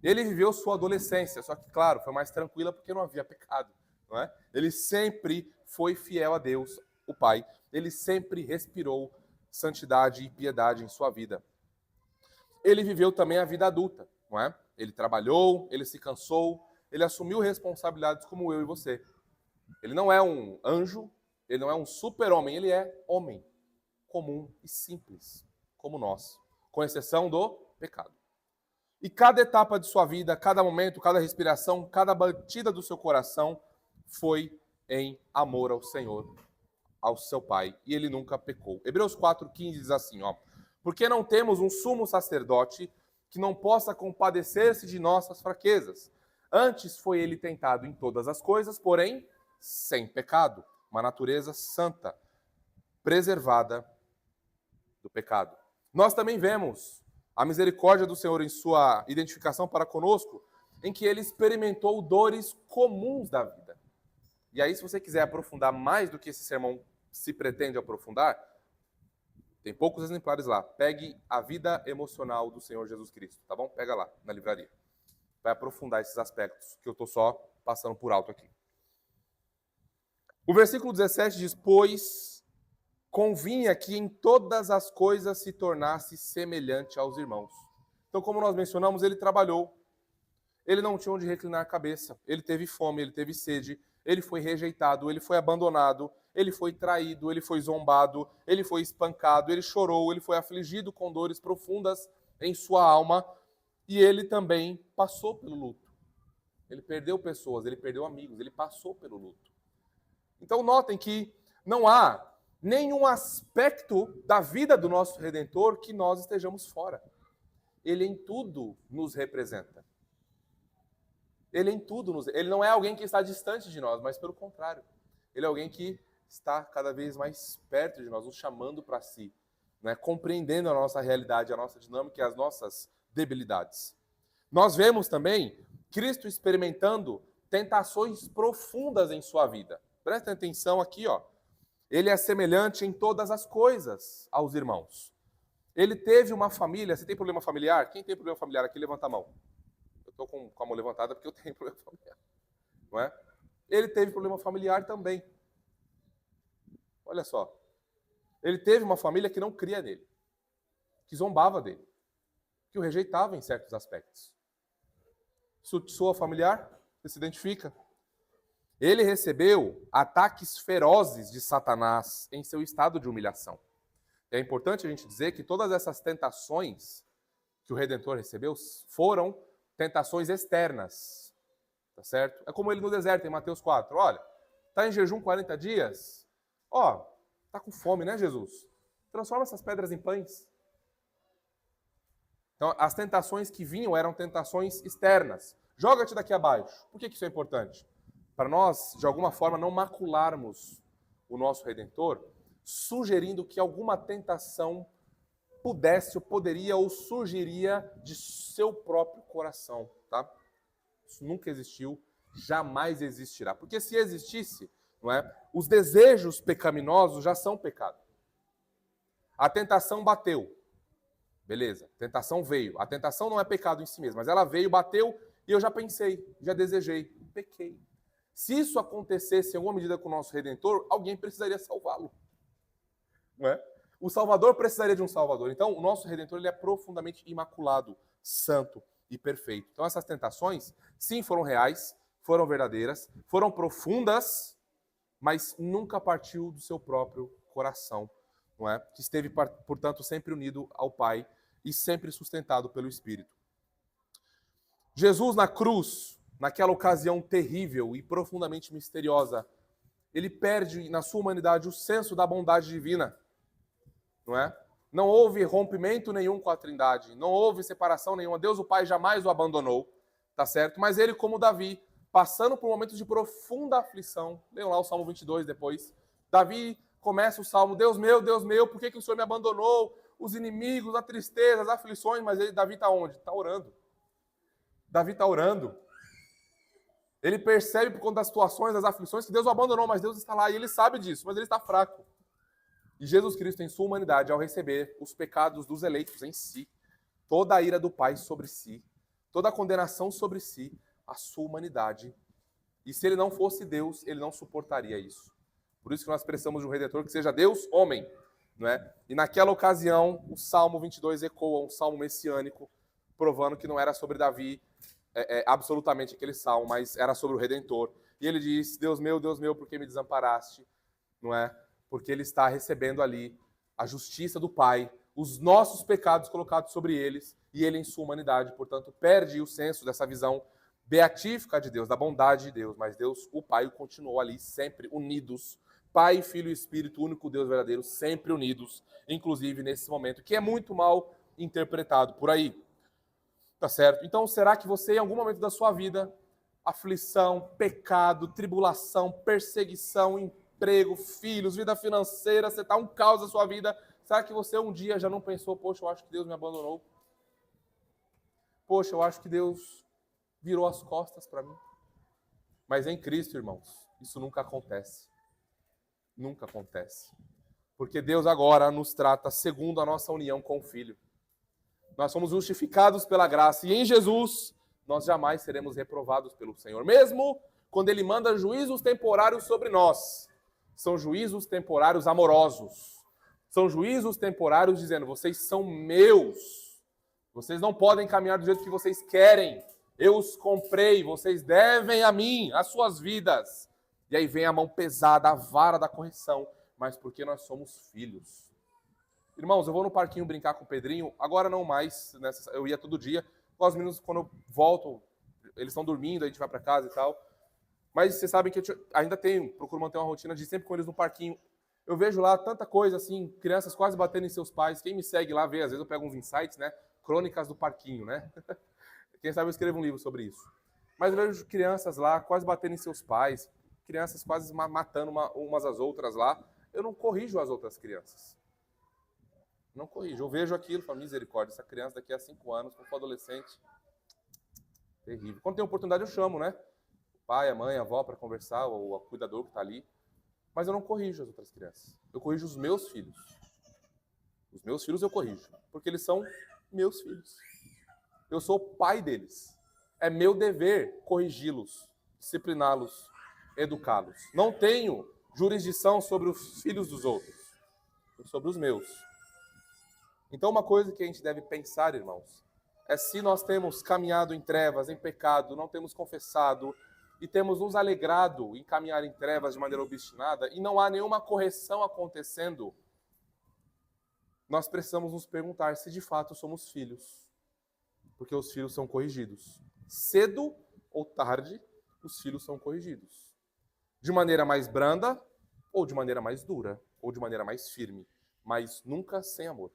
Ele viveu sua adolescência, só que, claro, foi mais tranquila porque não havia pecado, não é? Ele sempre foi fiel a Deus, o Pai. Ele sempre respirou santidade e piedade em sua vida. Ele viveu também a vida adulta, não é? Ele trabalhou, ele se cansou, ele assumiu responsabilidades como eu e você. Ele não é um anjo, ele não é um super-homem, ele é homem, comum e simples, como nós, com exceção do pecado. E cada etapa de sua vida, cada momento, cada respiração, cada batida do seu coração foi em amor ao Senhor, ao seu Pai, e ele nunca pecou. Hebreus 4,15 diz assim, ó, porque não temos um sumo sacerdote que não possa compadecer-se de nossas fraquezas. Antes foi ele tentado em todas as coisas, porém sem pecado, uma natureza santa, preservada do pecado. Nós também vemos a misericórdia do Senhor em sua identificação para conosco, em que ele experimentou dores comuns da vida. E aí, se você quiser aprofundar mais do que esse sermão se pretende aprofundar, tem poucos exemplares lá. Pegue a vida emocional do Senhor Jesus Cristo, tá bom? Pega lá, na livraria. Vai aprofundar esses aspectos que eu estou só passando por alto aqui. O versículo 17 diz, pois convinha que em todas as coisas se tornasse semelhante aos irmãos. Então, como nós mencionamos, ele trabalhou. Ele não tinha onde reclinar a cabeça. Ele teve fome, ele teve sede, ele foi rejeitado, ele foi abandonado, ele foi traído, ele foi zombado, ele foi espancado, ele chorou, ele foi afligido com dores profundas em sua alma e ele também passou pelo luto. Ele perdeu pessoas, ele perdeu amigos, ele passou pelo luto. Então notem que não há nenhum aspecto da vida do nosso Redentor que nós estejamos fora. Ele em tudo nos representa. Ele em tudo ele não é alguém que está distante de nós, mas pelo contrário. Ele é alguém que está cada vez mais perto de nós, nos chamando para si, né? Compreendendo a nossa realidade, a nossa dinâmica e as nossas debilidades. Nós vemos também Cristo experimentando tentações profundas em sua vida. Prestem atenção aqui, ó. Ele é semelhante em todas as coisas aos irmãos. Ele teve uma família. Você tem problema familiar? Quem tem problema familiar aqui, levanta a mão. Eu estou com a mão levantada porque eu tenho problema familiar. Não é? Ele teve problema familiar também. Olha só. Ele teve uma família que não cria nele, que zombava dele, que o rejeitava em certos aspectos. Sua familiar, você se identifica? Ele recebeu ataques ferozes de Satanás em seu estado de humilhação. É importante a gente dizer que todas essas tentações que o Redentor recebeu foram tentações externas. Tá certo? É como ele no deserto, em Mateus 4. Olha, está em jejum 40 dias. Ó, está com fome, né, Jesus? Transforma essas pedras em pães. Então, as tentações que vinham eram tentações externas. Joga-te daqui abaixo. Por que isso é importante? Para nós, de alguma forma, não macularmos o nosso Redentor, sugerindo que alguma tentação pudesse, ou poderia, ou surgiria de seu próprio coração, tá? Isso nunca existiu, jamais existirá. Porque se existisse, não é? Os desejos pecaminosos já são pecado. A tentação bateu. Beleza, a tentação veio. A tentação não é pecado em si mesma, mas ela veio, bateu, e eu já pensei, já desejei, pequei. Se isso acontecesse em alguma medida com o nosso Redentor, alguém precisaria salvá-lo. Não é? O Salvador precisaria de um Salvador. Então, o nosso Redentor ele é profundamente imaculado, santo e perfeito. Então, essas tentações, sim, foram reais, foram verdadeiras, foram profundas, mas nunca partiu do seu próprio coração, não é? Que esteve, portanto, sempre unido ao Pai e sempre sustentado pelo Espírito. Jesus na cruz, naquela ocasião terrível e profundamente misteriosa, ele perde na sua humanidade o senso da bondade divina, não é? Não houve rompimento nenhum com a Trindade, não houve separação nenhuma. Deus o Pai jamais o abandonou, tá certo? Mas ele, como Davi, passando por momentos de profunda aflição, leiam lá o Salmo 22 depois, Davi começa o Salmo, Deus meu, por que o Senhor me abandonou? Os inimigos, a tristeza, as aflições, mas Davi está onde? Está orando. Davi está orando. Ele percebe por conta das situações, das aflições, que Deus o abandonou, mas Deus está lá e ele sabe disso, mas ele está fraco. E Jesus Cristo, em sua humanidade, ao receber os pecados dos eleitos em si, toda a ira do Pai sobre si, toda a condenação sobre si, a sua humanidade. E se ele não fosse Deus, ele não suportaria isso. Por isso que nós precisamos de um Redentor que seja Deus, homem. Não é? E naquela ocasião, o Salmo 22 ecoa, um salmo messiânico, provando que não era sobre Davi, absolutamente aquele salmo, mas era sobre o Redentor. E ele diz, Deus meu, por que me desamparaste? Não é? Porque ele está recebendo ali a justiça do Pai, os nossos pecados colocados sobre eles, e ele em sua humanidade, portanto, perde o senso dessa visão beatífica de Deus, da bondade de Deus, mas Deus, o Pai, continuou ali sempre unidos. Pai, Filho e Espírito, único Deus verdadeiro, sempre unidos, inclusive nesse momento, que é muito mal interpretado por aí. Tá certo? Então, será que você, em algum momento da sua vida, aflição, pecado, tribulação, perseguição, emprego, filhos, vida financeira, você está um caos na sua vida, será que você um dia já não pensou, poxa, eu acho que Deus me abandonou? Poxa, eu acho que Deus virou as costas para mim. Mas em Cristo, irmãos, isso nunca acontece. Nunca acontece. Porque Deus agora nos trata segundo a nossa união com o Filho. Nós somos justificados pela graça. E em Jesus, nós jamais seremos reprovados pelo Senhor. Mesmo quando Ele manda juízos temporários sobre nós. São juízos temporários amorosos. São juízos temporários dizendo, vocês são meus. Vocês não podem caminhar do jeito que vocês querem. Eu os comprei, vocês devem a mim, as suas vidas. E aí vem a mão pesada, a vara da correção, mas porque nós somos filhos. Irmãos, eu vou no parquinho brincar com o Pedrinho, agora não mais, eu ia todo dia. Os meninos, quando eu volto, eles estão dormindo, a gente vai para casa e tal. Mas vocês sabem que eu ainda procuro manter uma rotina de sempre com eles no parquinho. Eu vejo lá tanta coisa, assim, crianças quase batendo em seus pais. Quem me segue lá vê, às vezes eu pego uns insights, né? Crônicas do parquinho, né? Quem sabe eu escrevo um livro sobre isso. Mas eu vejo crianças lá quase batendo em seus pais, crianças quase matando umas às outras lá. Eu não corrijo as outras crianças. Não corrijo. Eu vejo aquilo e falo, misericórdia, essa criança daqui a 5 anos, como for adolescente, terrível. Quando tem oportunidade eu chamo, né? O pai, a mãe, a avó para conversar, ou o cuidador que está ali. Mas eu não corrijo as outras crianças. Eu corrijo os meus filhos. Os meus filhos eu corrijo, porque eles são meus filhos. Eu sou o pai deles. É meu dever corrigi-los, discipliná-los, educá-los. Não tenho jurisdição sobre os filhos dos outros, sobre os meus. Então, uma coisa que a gente deve pensar, irmãos, é se nós temos caminhado em trevas, em pecado, não temos confessado e temos nos alegrado em caminhar em trevas de maneira obstinada e não há nenhuma correção acontecendo, nós precisamos nos perguntar se de fato somos filhos. Porque os filhos são corrigidos. Cedo ou tarde, os filhos são corrigidos. De maneira mais branda, ou de maneira mais dura, ou de maneira mais firme, mas nunca sem amor.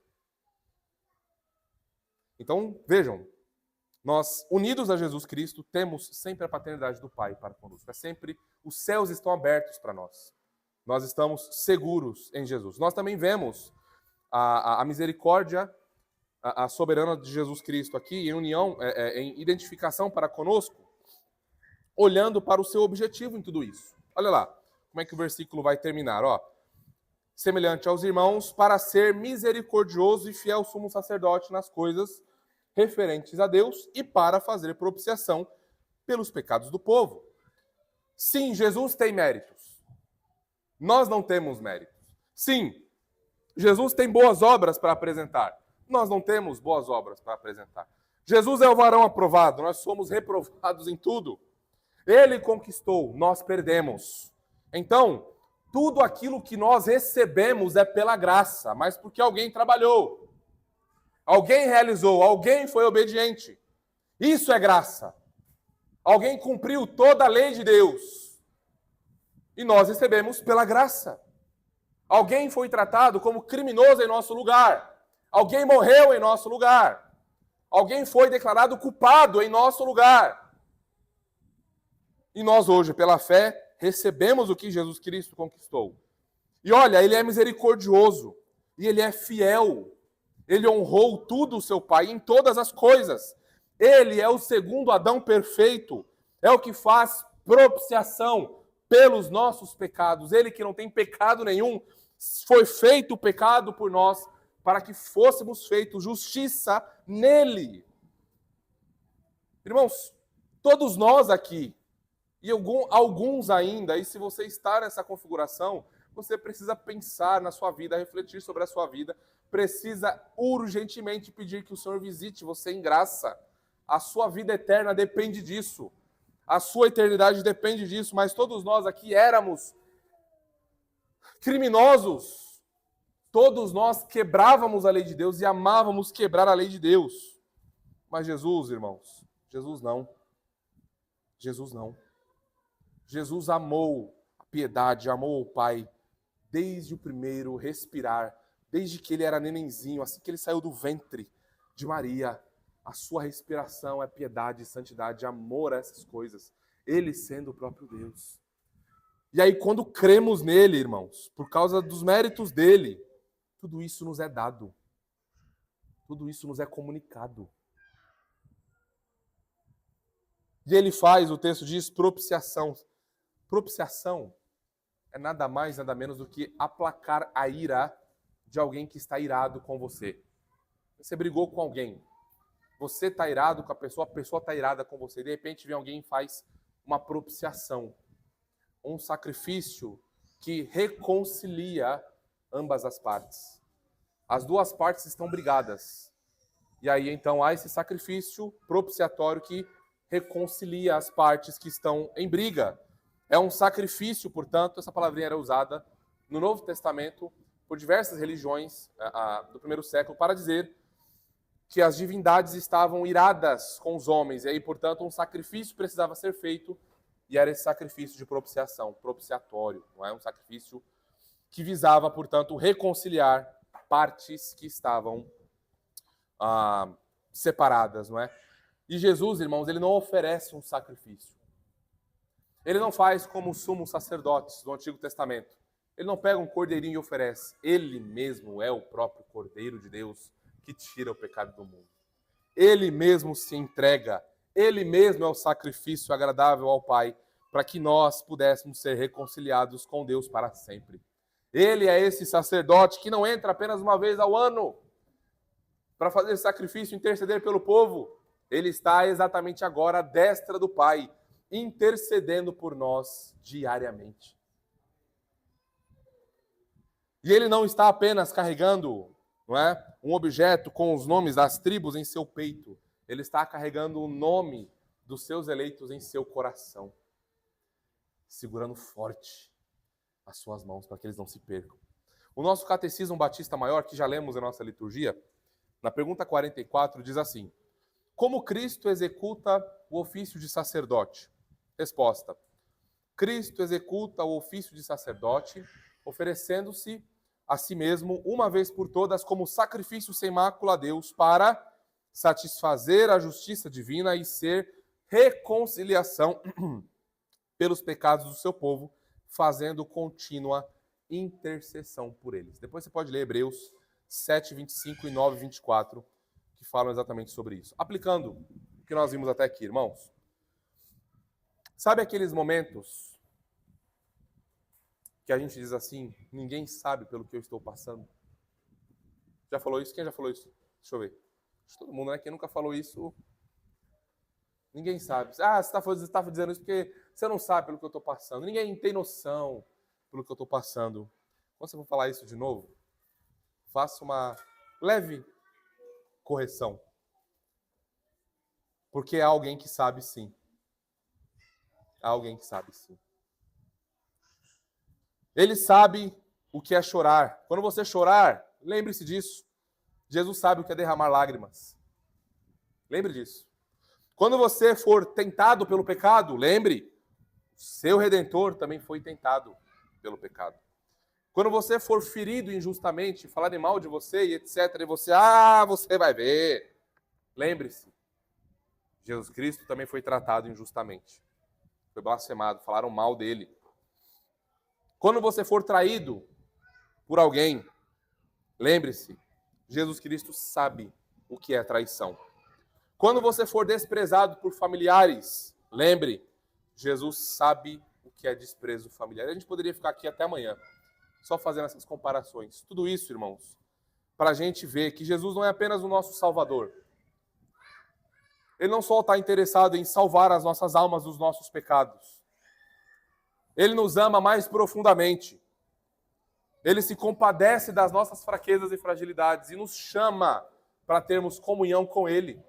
Então, vejam, nós, unidos a Jesus Cristo, temos sempre a paternidade do Pai para conosco. É sempre, os céus estão abertos para nós. Nós estamos seguros em Jesus. Nós também vemos a misericórdia, a soberana de Jesus Cristo aqui, em união, em identificação para conosco, olhando para o seu objetivo em tudo isso. Olha lá, como é que o versículo vai terminar, ó. Semelhante aos irmãos, para ser misericordioso e fiel sumo sacerdote nas coisas referentes a Deus e para fazer propiciação pelos pecados do povo. Sim, Jesus tem méritos. Nós não temos méritos. Sim, Jesus tem boas obras para apresentar. Nós não temos boas obras para apresentar. Jesus é o varão aprovado, nós somos reprovados em tudo. Ele conquistou, nós perdemos. Então, tudo aquilo que nós recebemos é pela graça, mas porque alguém trabalhou, alguém realizou, alguém foi obediente. Isso é graça. Alguém cumpriu toda a lei de Deus. E nós recebemos pela graça. Alguém foi tratado como criminoso em nosso lugar. Alguém morreu em nosso lugar. Alguém foi declarado culpado em nosso lugar. E nós hoje, pela fé, recebemos o que Jesus Cristo conquistou. E olha, ele é misericordioso. E ele é fiel. Ele honrou tudo o seu Pai em todas as coisas. Ele é o segundo Adão perfeito. É o que faz propiciação pelos nossos pecados. Ele que não tem pecado nenhum, foi feito o pecado por nós, para que fôssemos feitos justiça nele. Irmãos, todos nós aqui, e alguns ainda, e se você está nessa configuração, você precisa pensar na sua vida, refletir sobre a sua vida, precisa urgentemente pedir que o Senhor visite você em graça. A sua vida eterna depende disso. A sua eternidade depende disso, mas todos nós aqui éramos criminosos. Todos nós quebrávamos a lei de Deus e amávamos quebrar a lei de Deus. Mas Jesus, irmãos, Jesus não. Jesus não. Jesus amou a piedade, amou o Pai desde o primeiro respirar, desde que ele era nenenzinho, assim que ele saiu do ventre de Maria. A sua respiração é piedade, santidade, amor a essas coisas. Ele sendo o próprio Deus. E aí, quando cremos nele, irmãos, por causa dos méritos dele, tudo isso nos é dado. Tudo isso nos é comunicado. E ele faz, o texto diz, propiciação. Propiciação é nada mais, nada menos do que aplacar a ira de alguém que está irado com você. Você brigou com alguém. Você está irado com a pessoa está irada com você. De repente vem alguém e faz uma propiciação. Um sacrifício que reconcilia ambas as partes. As duas partes estão brigadas. E aí, então, há esse sacrifício propiciatório que reconcilia as partes que estão em briga. É um sacrifício, portanto, essa palavrinha era usada no Novo Testamento por diversas religiões do primeiro século para dizer que as divindades estavam iradas com os homens. E aí, portanto, um sacrifício precisava ser feito. E era esse sacrifício de propiciação, propiciatório, não é? Um sacrifício que visava, portanto, reconciliar partes que estavam separadas, não é? E Jesus, irmãos, ele não oferece um sacrifício. Ele não faz como os sumos sacerdotes do Antigo Testamento. Ele não pega um cordeirinho e oferece. Ele mesmo é o próprio Cordeiro de Deus que tira o pecado do mundo. Ele mesmo se entrega. Ele mesmo é o sacrifício agradável ao Pai para que nós pudéssemos ser reconciliados com Deus para sempre. Ele é esse sacerdote que não entra apenas uma vez ao ano para fazer sacrifício, interceder pelo povo. Ele está exatamente agora à destra do Pai, intercedendo por nós diariamente. E ele não está apenas carregando, não é, um objeto com os nomes das tribos em seu peito. Ele está carregando o nome dos seus eleitos em seu coração, segurando forte as suas mãos para que eles não se percam. O nosso Catecismo Batista Maior, que já lemos na nossa liturgia, na pergunta 44, diz assim: como Cristo executa o ofício de sacerdote? Resposta: Cristo executa o ofício de sacerdote, oferecendo-se a si mesmo, uma vez por todas, como sacrifício sem mácula a Deus, para satisfazer a justiça divina e ser reconciliação pelos pecados do seu povo, fazendo contínua intercessão por eles. Depois você pode ler Hebreus 7, 25 e 9, 24, que falam exatamente sobre isso. Aplicando o que nós vimos até aqui, irmãos. Sabe aqueles momentos que a gente diz assim, ninguém sabe pelo que eu estou passando? Já falou isso? Quem já falou isso? Deixa eu ver. Todo mundo, né? Quem nunca falou isso, ninguém sabe. Ah, você está dizendo isso porque você não sabe pelo que eu estou passando. Ninguém tem noção pelo que eu estou passando. Quando você for falar isso de novo, faça uma leve correção. Porque há alguém que sabe sim. Há alguém que sabe sim. Ele sabe o que é chorar. Quando você chorar, lembre-se disso. Jesus sabe o que é derramar lágrimas. Lembre disso. Quando você for tentado pelo pecado, lembre, seu Redentor também foi tentado pelo pecado. Quando você for ferido injustamente, falarem mal de você e etc, e você vai ver. Lembre-se, Jesus Cristo também foi tratado injustamente. Foi blasfemado, falaram mal dele. Quando você for traído por alguém, lembre-se, Jesus Cristo sabe o que é traição. Quando você for desprezado por familiares, lembre, Jesus sabe o que é desprezo familiar. A gente poderia ficar aqui até amanhã, só fazendo essas comparações. Tudo isso, irmãos, para a gente ver que Jesus não é apenas o nosso Salvador. Ele não só está interessado em salvar as nossas almas dos nossos pecados. Ele nos ama mais profundamente. Ele se compadece das nossas fraquezas e fragilidades e nos chama para termos comunhão com Ele.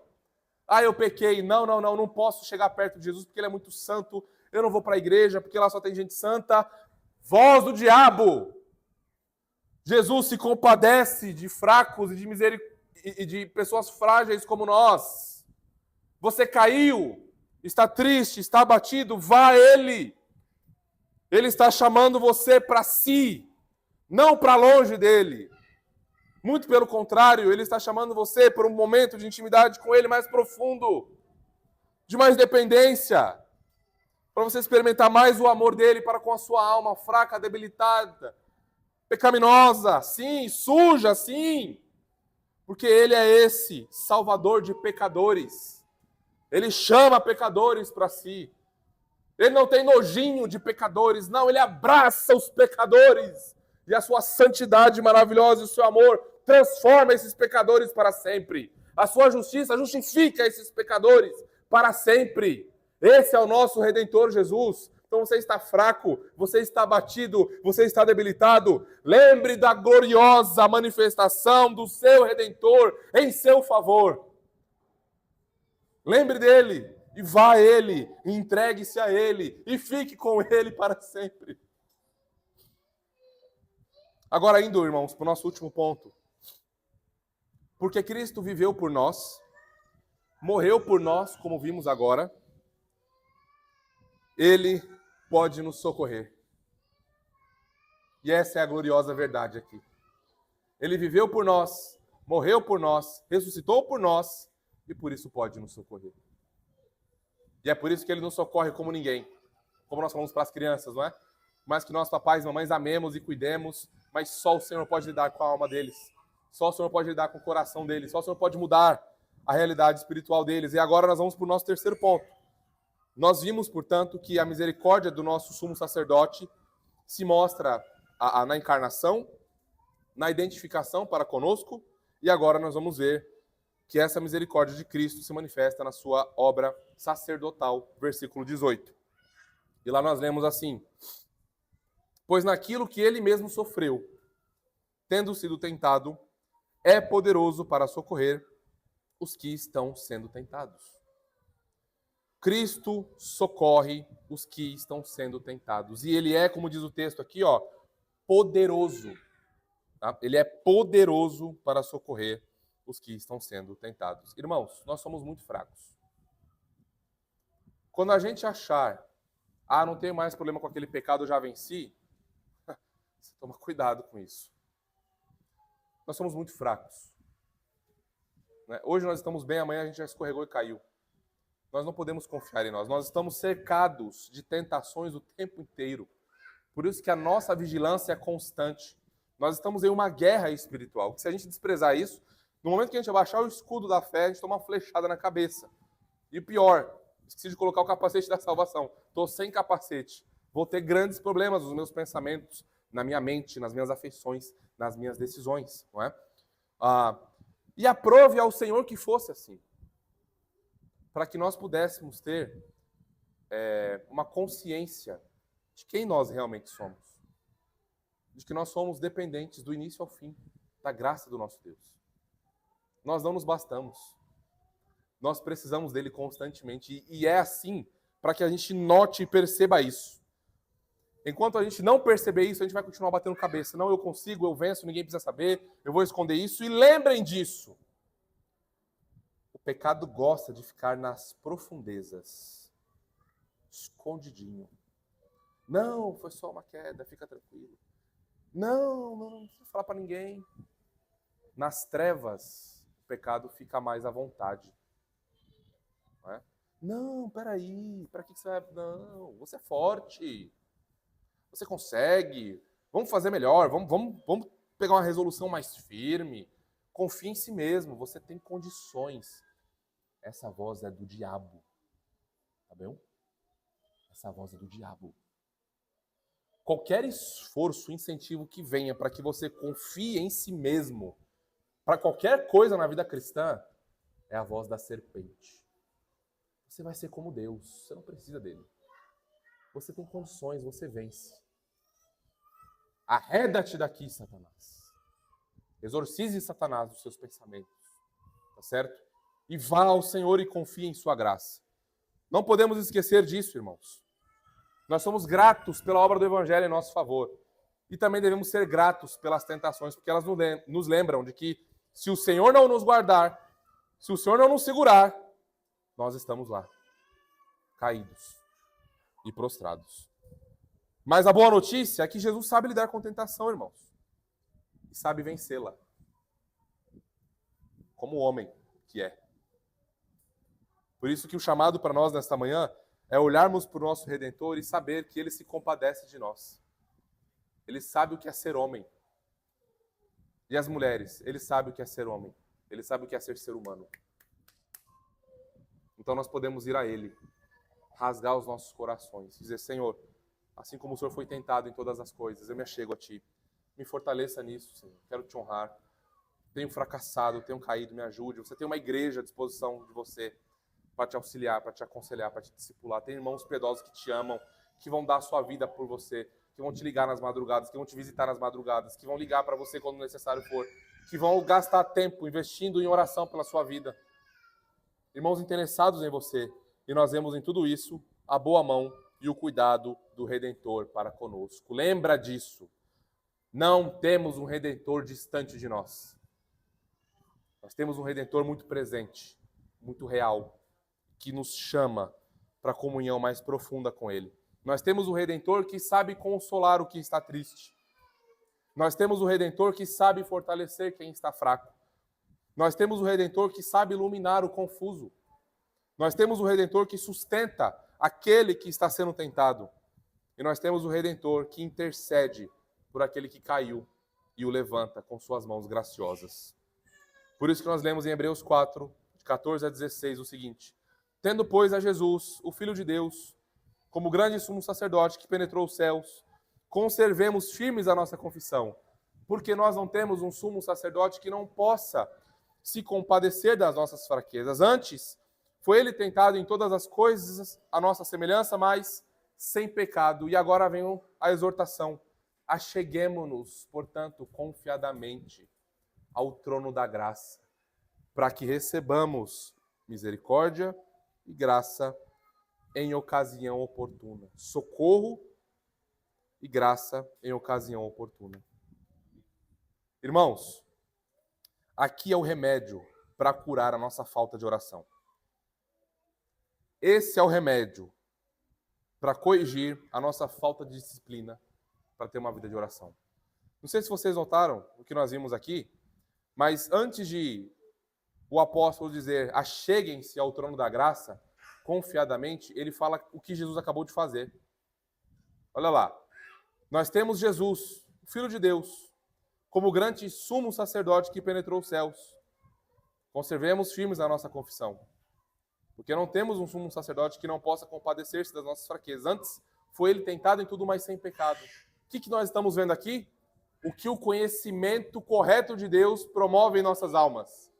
Ah, eu pequei. Não posso chegar perto de Jesus porque Ele é muito santo. Eu não vou para a igreja porque lá só tem gente santa. Voz do diabo! Jesus se compadece de fracos e de pessoas frágeis como nós. Você caiu está triste, está abatido, vá a Ele. Ele está chamando você para si, não para longe dele. Muito pelo contrário, Ele está chamando você para um momento de intimidade com Ele mais profundo, de mais dependência, para você experimentar mais o amor dele para com a sua alma fraca, debilitada, pecaminosa, sim, suja, sim. Porque Ele é esse Salvador de pecadores. Ele chama pecadores para si. Ele não tem nojinho de pecadores, não. Ele abraça os pecadores. E a sua santidade maravilhosa e o seu amor transforma esses pecadores para sempre. A sua justiça justifica esses pecadores para sempre. Esse é o nosso Redentor Jesus. Então você está fraco, você está abatido, você está debilitado. Lembre da gloriosa manifestação do seu Redentor em seu favor. Lembre dele e vá a ele, e entregue-se a ele e fique com ele para sempre. Agora indo, irmãos, para o nosso último ponto. Porque Cristo viveu por nós, morreu por nós, como vimos agora, Ele pode nos socorrer. E essa é a gloriosa verdade aqui. Ele viveu por nós, morreu por nós, ressuscitou por nós e por isso pode nos socorrer. E é por isso que Ele nos socorre como ninguém. Como nós falamos para as crianças, não é? Mas que nós, papais e mamães, amemos e cuidemos, mas só o Senhor pode lidar com a alma deles. Só o Senhor pode lidar com o coração deles. Só o Senhor pode mudar a realidade espiritual deles. E agora nós vamos para o nosso terceiro ponto. Nós vimos, portanto, que a misericórdia do nosso sumo sacerdote se mostra na encarnação, na identificação para conosco, e agora nós vamos ver que essa misericórdia de Cristo se manifesta na sua obra sacerdotal, versículo 18. E lá nós lemos assim: pois naquilo que ele mesmo sofreu, tendo sido tentado, é poderoso para socorrer os que estão sendo tentados. Cristo socorre os que estão sendo tentados. E ele é, como diz o texto aqui, poderoso. Tá? Ele é poderoso para socorrer os que estão sendo tentados. Irmãos, nós somos muito fracos. Quando a gente achar, não tenho mais problema com aquele pecado, eu já venci, você toma cuidado com isso. Nós somos muito fracos. Né? Hoje nós estamos bem, amanhã a gente já escorregou e caiu. Nós não podemos confiar em nós. Nós estamos cercados de tentações o tempo inteiro. Por isso que a nossa vigilância é constante. Nós estamos em uma guerra espiritual. Que se a gente desprezar isso, no momento que a gente abaixar o escudo da fé, a gente toma uma flechada na cabeça. E pior, esqueci de colocar o capacete da salvação. Estou sem capacete. Vou ter grandes problemas nos meus pensamentos, na minha mente, nas minhas afeições, nas minhas decisões. Não é? E aprove ao Senhor que fosse assim, para que nós pudéssemos ter uma consciência de quem nós realmente somos. De que nós somos dependentes do início ao fim da graça do nosso Deus. Nós não nos bastamos. Nós precisamos dele constantemente. E é assim para que a gente note e perceba isso. Enquanto a gente não perceber isso, a gente vai continuar batendo cabeça. Não, eu consigo, eu venço, ninguém precisa saber, eu vou esconder isso. E lembrem disso. O pecado gosta de ficar nas profundezas, escondidinho. Não, foi só uma queda, fica tranquilo. Não precisa falar para ninguém. Nas trevas, o pecado fica mais à vontade. Não é? Não, peraí, para que você vai... Não, você é forte. Você consegue. Vamos fazer melhor, vamos pegar uma resolução mais firme. Confie em si mesmo, você tem condições. Essa voz é do diabo. Tá bem? Essa voz é do diabo. Qualquer esforço, incentivo que venha para que você confie em si mesmo, para qualquer coisa na vida cristã, é a voz da serpente. Você vai ser como Deus, você não precisa dele. Você tem condições, você vence. Arreda-te daqui, Satanás. Exorcize Satanás dos seus pensamentos. Tá certo? E vá ao Senhor e confie em sua graça. Não podemos esquecer disso, irmãos. Nós somos gratos pela obra do Evangelho em nosso favor. E também devemos ser gratos pelas tentações, porque elas nos lembram de que se o Senhor não nos guardar, se o Senhor não nos segurar, nós estamos lá. caídos e prostrados. Mas a boa notícia é que Jesus sabe lidar com tentação, irmãos. E sabe vencê-la. Como homem que é. Por isso que o chamado para nós nesta manhã é olharmos para o nosso Redentor e saber que Ele se compadece de nós. Ele sabe o que é ser homem. E as mulheres, Ele sabe o que é ser homem. Ele sabe o que é ser humano. Então nós podemos ir a Ele, rasgar os nossos corações, dizer: Senhor, assim como o Senhor foi tentado em todas as coisas, eu me achego a Ti. Me fortaleça nisso, Senhor. Quero Te honrar. Tenho fracassado, tenho caído, me ajude. Você tem uma igreja à disposição de você para te auxiliar, para te aconselhar, para te discipular. Tem irmãos piedosos que te amam, que vão dar a sua vida por você, que vão te ligar nas madrugadas, que vão te visitar nas madrugadas, que vão ligar para você quando necessário for, que vão gastar tempo investindo em oração pela sua vida. Irmãos interessados em você. E nós vemos em tudo isso a boa mão e o cuidado do Redentor para conosco. Lembra disso. Não temos um Redentor distante de nós. Nós temos um Redentor muito presente, muito real, que nos chama para a comunhão mais profunda com Ele. Nós temos um Redentor que sabe consolar o que está triste. Nós temos um Redentor que sabe fortalecer quem está fraco. Nós temos um Redentor que sabe iluminar o confuso. Nós temos um Redentor que sustenta aquele que está sendo tentado. E nós temos um Redentor que intercede por aquele que caiu e o levanta com suas mãos graciosas. Por isso que nós lemos em Hebreus 4, de 14 a 16, o seguinte: tendo, pois, a Jesus, o Filho de Deus, como grande sumo sacerdote que penetrou os céus, conservemos firmes a nossa confissão, porque nós não temos um sumo sacerdote que não possa se compadecer das nossas fraquezas. Antes, foi ele tentado em todas as coisas, a nossa semelhança, mas sem pecado. E agora vem a exortação: acheguemo-nos, portanto, confiadamente ao trono da graça, para que recebamos misericórdia e graça em ocasião oportuna. Socorro e graça em ocasião oportuna. Irmãos, aqui é o remédio para curar a nossa falta de oração. Esse é o remédio para corrigir a nossa falta de disciplina para ter uma vida de oração. Não sei se vocês notaram o que nós vimos aqui, mas antes de o apóstolo dizer acheguem-se ao trono da graça, confiadamente, ele fala o que Jesus acabou de fazer. Olha lá, nós temos Jesus, o Filho de Deus, como grande sumo sacerdote que penetrou os céus. Conservemos firmes a nossa confissão, porque não temos um sumo sacerdote que não possa compadecer-se das nossas fraquezas. Antes, foi ele tentado em tudo, mas sem pecado. O que nós estamos vendo aqui? O que o conhecimento correto de Deus promove em nossas almas.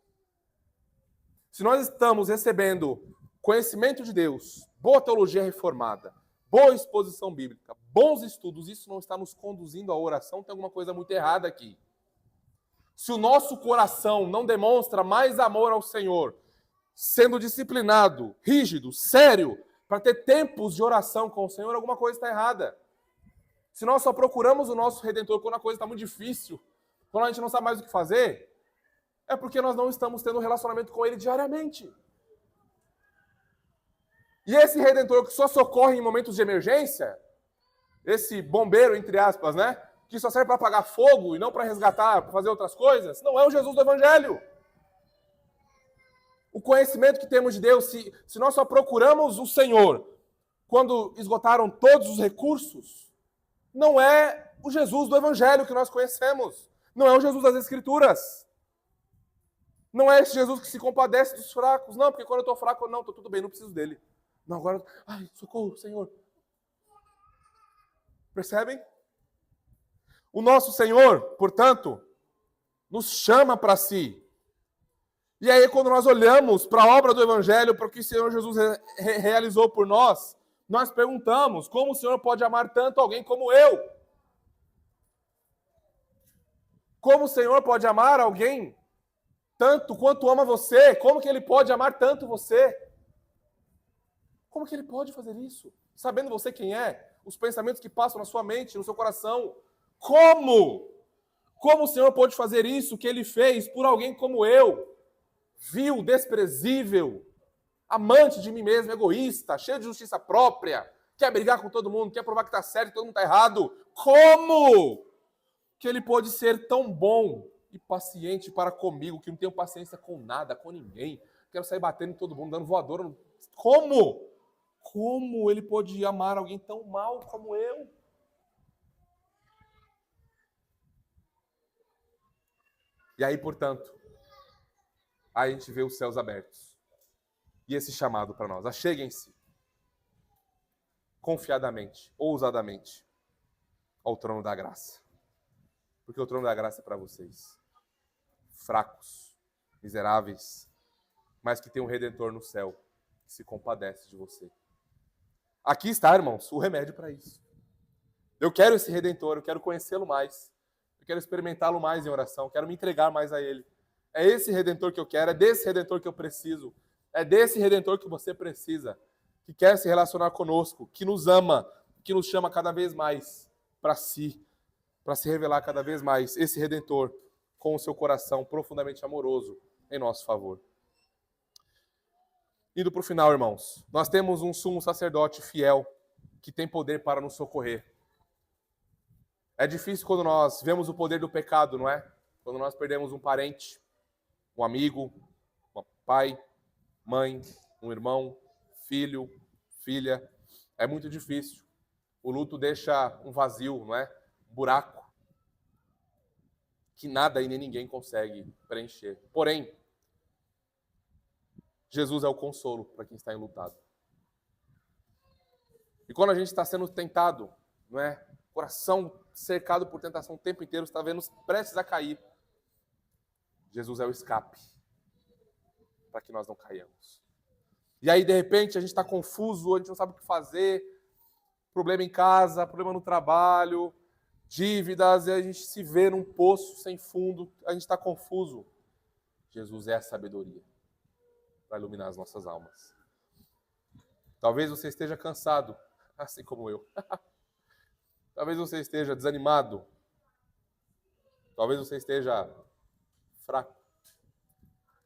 Se nós estamos recebendo conhecimento de Deus, boa teologia reformada, boa exposição bíblica, bons estudos, isso não está nos conduzindo à oração, tem alguma coisa muito errada aqui. Se o nosso coração não demonstra mais amor ao Senhor, sendo disciplinado, rígido, sério, para ter tempos de oração com o Senhor, alguma coisa está errada. Se nós só procuramos o nosso Redentor quando a coisa está muito difícil, quando a gente não sabe mais o que fazer, é porque nós não estamos tendo um relacionamento com Ele diariamente. E esse Redentor que só socorre em momentos de emergência, esse bombeiro, entre aspas, né, que só serve para apagar fogo e não para resgatar, para fazer outras coisas, não é o Jesus do Evangelho. O conhecimento que temos de Deus, se nós só procuramos o Senhor quando esgotaram todos os recursos, não é o Jesus do Evangelho que nós conhecemos. Não é o Jesus das Escrituras. Não é esse Jesus que se compadece dos fracos. Não, porque quando eu estou fraco, não, estou tudo bem, não preciso dele. Não, agora, ai, socorro, Senhor. Percebem? O nosso Senhor, portanto, nos chama para si. E aí, quando nós olhamos para a obra do Evangelho, para o que o Senhor Jesus realizou por nós, nós perguntamos: como o Senhor pode amar tanto alguém como eu? Como o Senhor pode amar alguém tanto quanto ama você? Como que Ele pode amar tanto você? Como que Ele pode fazer isso? Sabendo você quem é, os pensamentos que passam na sua mente, no seu coração. Como? Como o Senhor pode fazer isso que Ele fez por alguém como eu? Vil, desprezível, amante de mim mesmo, egoísta, cheio de justiça própria, quer brigar com todo mundo, quer provar que está certo e todo mundo está errado. Como que ele pode ser tão bom e paciente para comigo, que não tenho paciência com nada, com ninguém? Quero sair batendo em todo mundo, dando voadora. Como? Como ele pode amar alguém tão mal como eu? E aí, portanto, aí a gente vê os céus abertos. E esse chamado para nós. Acheguem-se confiadamente, ousadamente, ao trono da graça. Porque o trono da graça é para vocês. Fracos, miseráveis, mas que tem um Redentor no céu, que se compadece de você. Aqui está, irmãos, o remédio para isso. Eu quero esse Redentor, eu quero conhecê-lo mais. Eu quero experimentá-lo mais em oração, quero me entregar mais a Ele. É esse Redentor que eu quero, é desse Redentor que eu preciso. É desse Redentor que você precisa, que quer se relacionar conosco, que nos ama, que nos chama cada vez mais para si, para se revelar cada vez mais. Esse Redentor com o seu coração profundamente amoroso em nosso favor. Indo para o final, irmãos, nós temos um sumo sacerdote fiel que tem poder para nos socorrer. É difícil quando nós vemos o poder do pecado, não é? Quando nós perdemos um parente, um amigo, um pai, mãe, um irmão, filho, filha. É muito difícil. O luto deixa um vazio, não é? Um buraco que nada e nem ninguém consegue preencher. Porém, Jesus é o consolo para quem está enlutado. E quando a gente está sendo tentado, não é? Coração cercado por tentação o tempo inteiro, está vendo prestes a cair. Jesus é o escape para que nós não caiamos. E aí, de repente, a gente está confuso, a gente não sabe o que fazer, problema em casa, problema no trabalho, dívidas, e a gente se vê num poço sem fundo, a gente está confuso. Jesus é a sabedoria para iluminar as nossas almas. Talvez você esteja cansado, assim como eu. Talvez você esteja desanimado. Talvez você esteja fraco.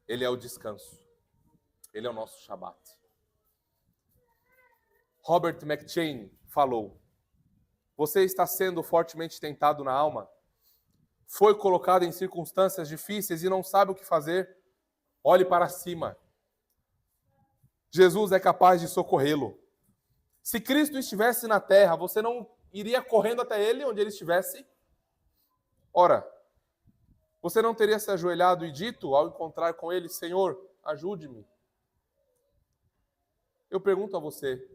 Ele é o descanso. Ele é o nosso Shabat. Robert McChain falou: você está sendo fortemente tentado na alma? Foi colocado em circunstâncias difíceis e não sabe o que fazer? Olhe para cima. Jesus é capaz de socorrê-lo. Se Cristo estivesse na terra, você não iria correndo até Ele, onde Ele estivesse? Ora, você não teria se ajoelhado e dito, ao encontrar com Ele, Senhor, ajude-me? Eu pergunto a você,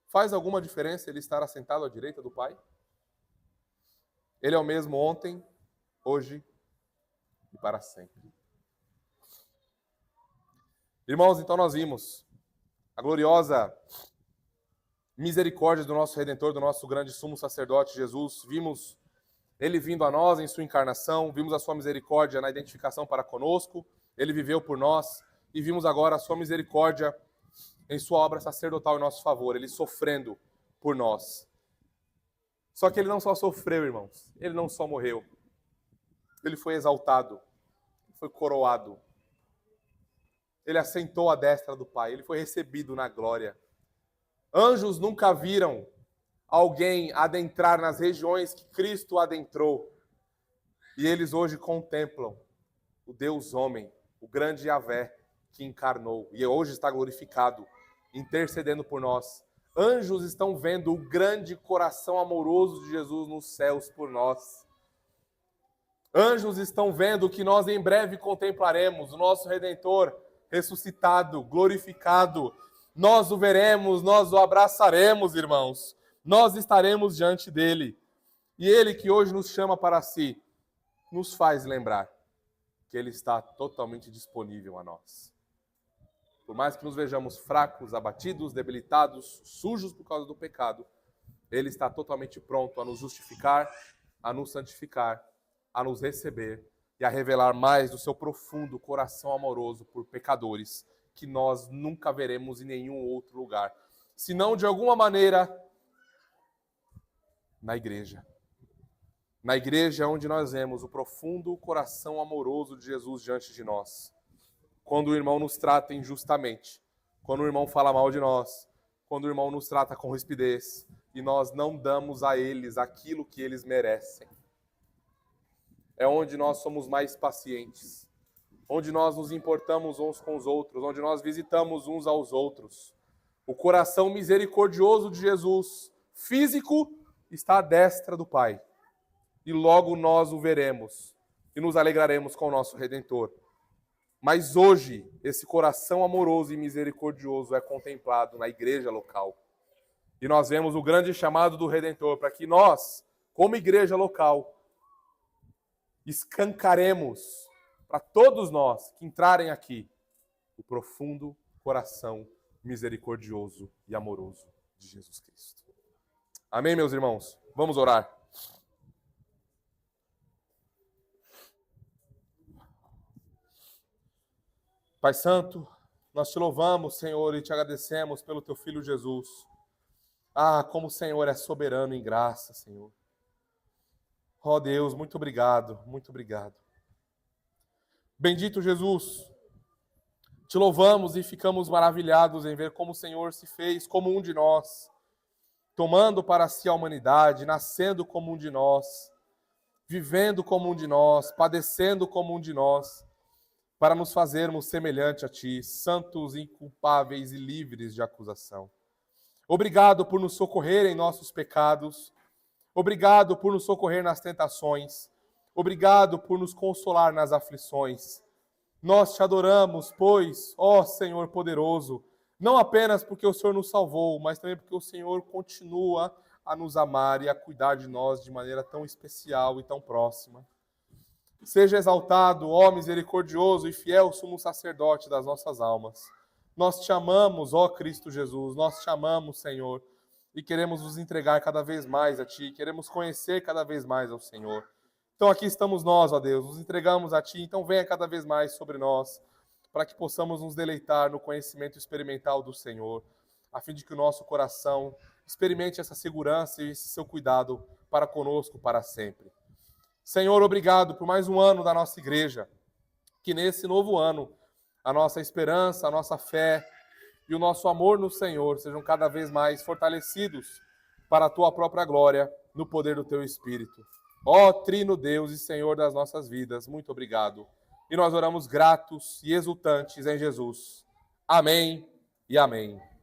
faz alguma diferença Ele estar assentado à direita do Pai? Ele é o mesmo ontem, hoje e para sempre. Irmãos, então nós vimos a gloriosa misericórdia do nosso Redentor, do nosso grande sumo sacerdote Jesus. Vimos Ele vindo a nós em sua encarnação, vimos a sua misericórdia na identificação para conosco, Ele viveu por nós, e vimos agora a sua misericórdia em sua obra sacerdotal em nosso favor, Ele sofrendo por nós. Só que Ele não só sofreu, irmãos, Ele não só morreu, Ele foi exaltado, foi coroado, Ele assentou à destra do Pai, Ele foi recebido na glória. Anjos nunca viram alguém adentrar nas regiões que Cristo adentrou. E eles hoje contemplam o Deus homem, o grande Yahvé que encarnou e hoje está glorificado, intercedendo por nós. Anjos estão vendo o grande coração amoroso de Jesus nos céus por nós. Anjos estão vendo o que nós em breve contemplaremos, o nosso Redentor ressuscitado, glorificado. Nós o veremos, nós o abraçaremos, irmãos. Nós estaremos diante dele. E ele que hoje nos chama para si, nos faz lembrar que ele está totalmente disponível a nós. Por mais que nos vejamos fracos, abatidos, debilitados, sujos por causa do pecado, ele está totalmente pronto a nos justificar, a nos santificar, a nos receber e a revelar mais do seu profundo coração amoroso por pecadores que nós nunca veremos em nenhum outro lugar, senão de alguma maneira na igreja. Na igreja é onde nós vemos o profundo coração amoroso de Jesus diante de nós. Quando o irmão nos trata injustamente, quando o irmão fala mal de nós, quando o irmão nos trata com rispidez e nós não damos a eles aquilo que eles merecem. É onde nós somos mais pacientes, onde nós nos importamos uns com os outros, onde nós visitamos uns aos outros. O coração misericordioso de Jesus, físico, está à destra do Pai. E logo nós o veremos e nos alegraremos com o nosso Redentor. Mas hoje, esse coração amoroso e misericordioso é contemplado na igreja local. E nós vemos o grande chamado do Redentor para que nós, como igreja local, escancaremos para todos nós que entrarem aqui o profundo coração misericordioso e amoroso de Jesus Cristo. Amém, meus irmãos? Vamos orar. Pai Santo, nós te louvamos, Senhor, e te agradecemos pelo teu Filho Jesus. Ah, como o Senhor é soberano em graça, Senhor. Ó Deus, muito obrigado, muito obrigado. Bendito Jesus, te louvamos e ficamos maravilhados em ver como o Senhor se fez como um de nós, tomando para si a humanidade, nascendo como um de nós, vivendo como um de nós, padecendo como um de nós, para nos fazermos semelhante a Ti, santos, inculpáveis e livres de acusação. Obrigado por nos socorrer em nossos pecados. Obrigado por nos socorrer nas tentações. Obrigado por nos consolar nas aflições. Nós te adoramos, pois, ó Senhor poderoso, não apenas porque o Senhor nos salvou, mas também porque o Senhor continua a nos amar e a cuidar de nós de maneira tão especial e tão próxima. Seja exaltado, ó misericordioso e fiel sumo sacerdote das nossas almas. Nós te amamos, ó Cristo Jesus, nós te amamos, Senhor, e queremos nos entregar cada vez mais a Ti, queremos conhecer cada vez mais ao Senhor. Então aqui estamos nós, ó Deus, nos entregamos a Ti, então venha cada vez mais sobre nós, para que possamos nos deleitar no conhecimento experimental do Senhor, a fim de que o nosso coração experimente essa segurança e esse seu cuidado para conosco para sempre. Senhor, obrigado por mais um ano da nossa igreja, que nesse novo ano a nossa esperança, a nossa fé e o nosso amor no Senhor sejam cada vez mais fortalecidos para a Tua própria glória, no poder do Teu Espírito. Ó Trino Deus e Senhor das nossas vidas, muito obrigado. E nós oramos gratos e exultantes em Jesus. Amém e amém.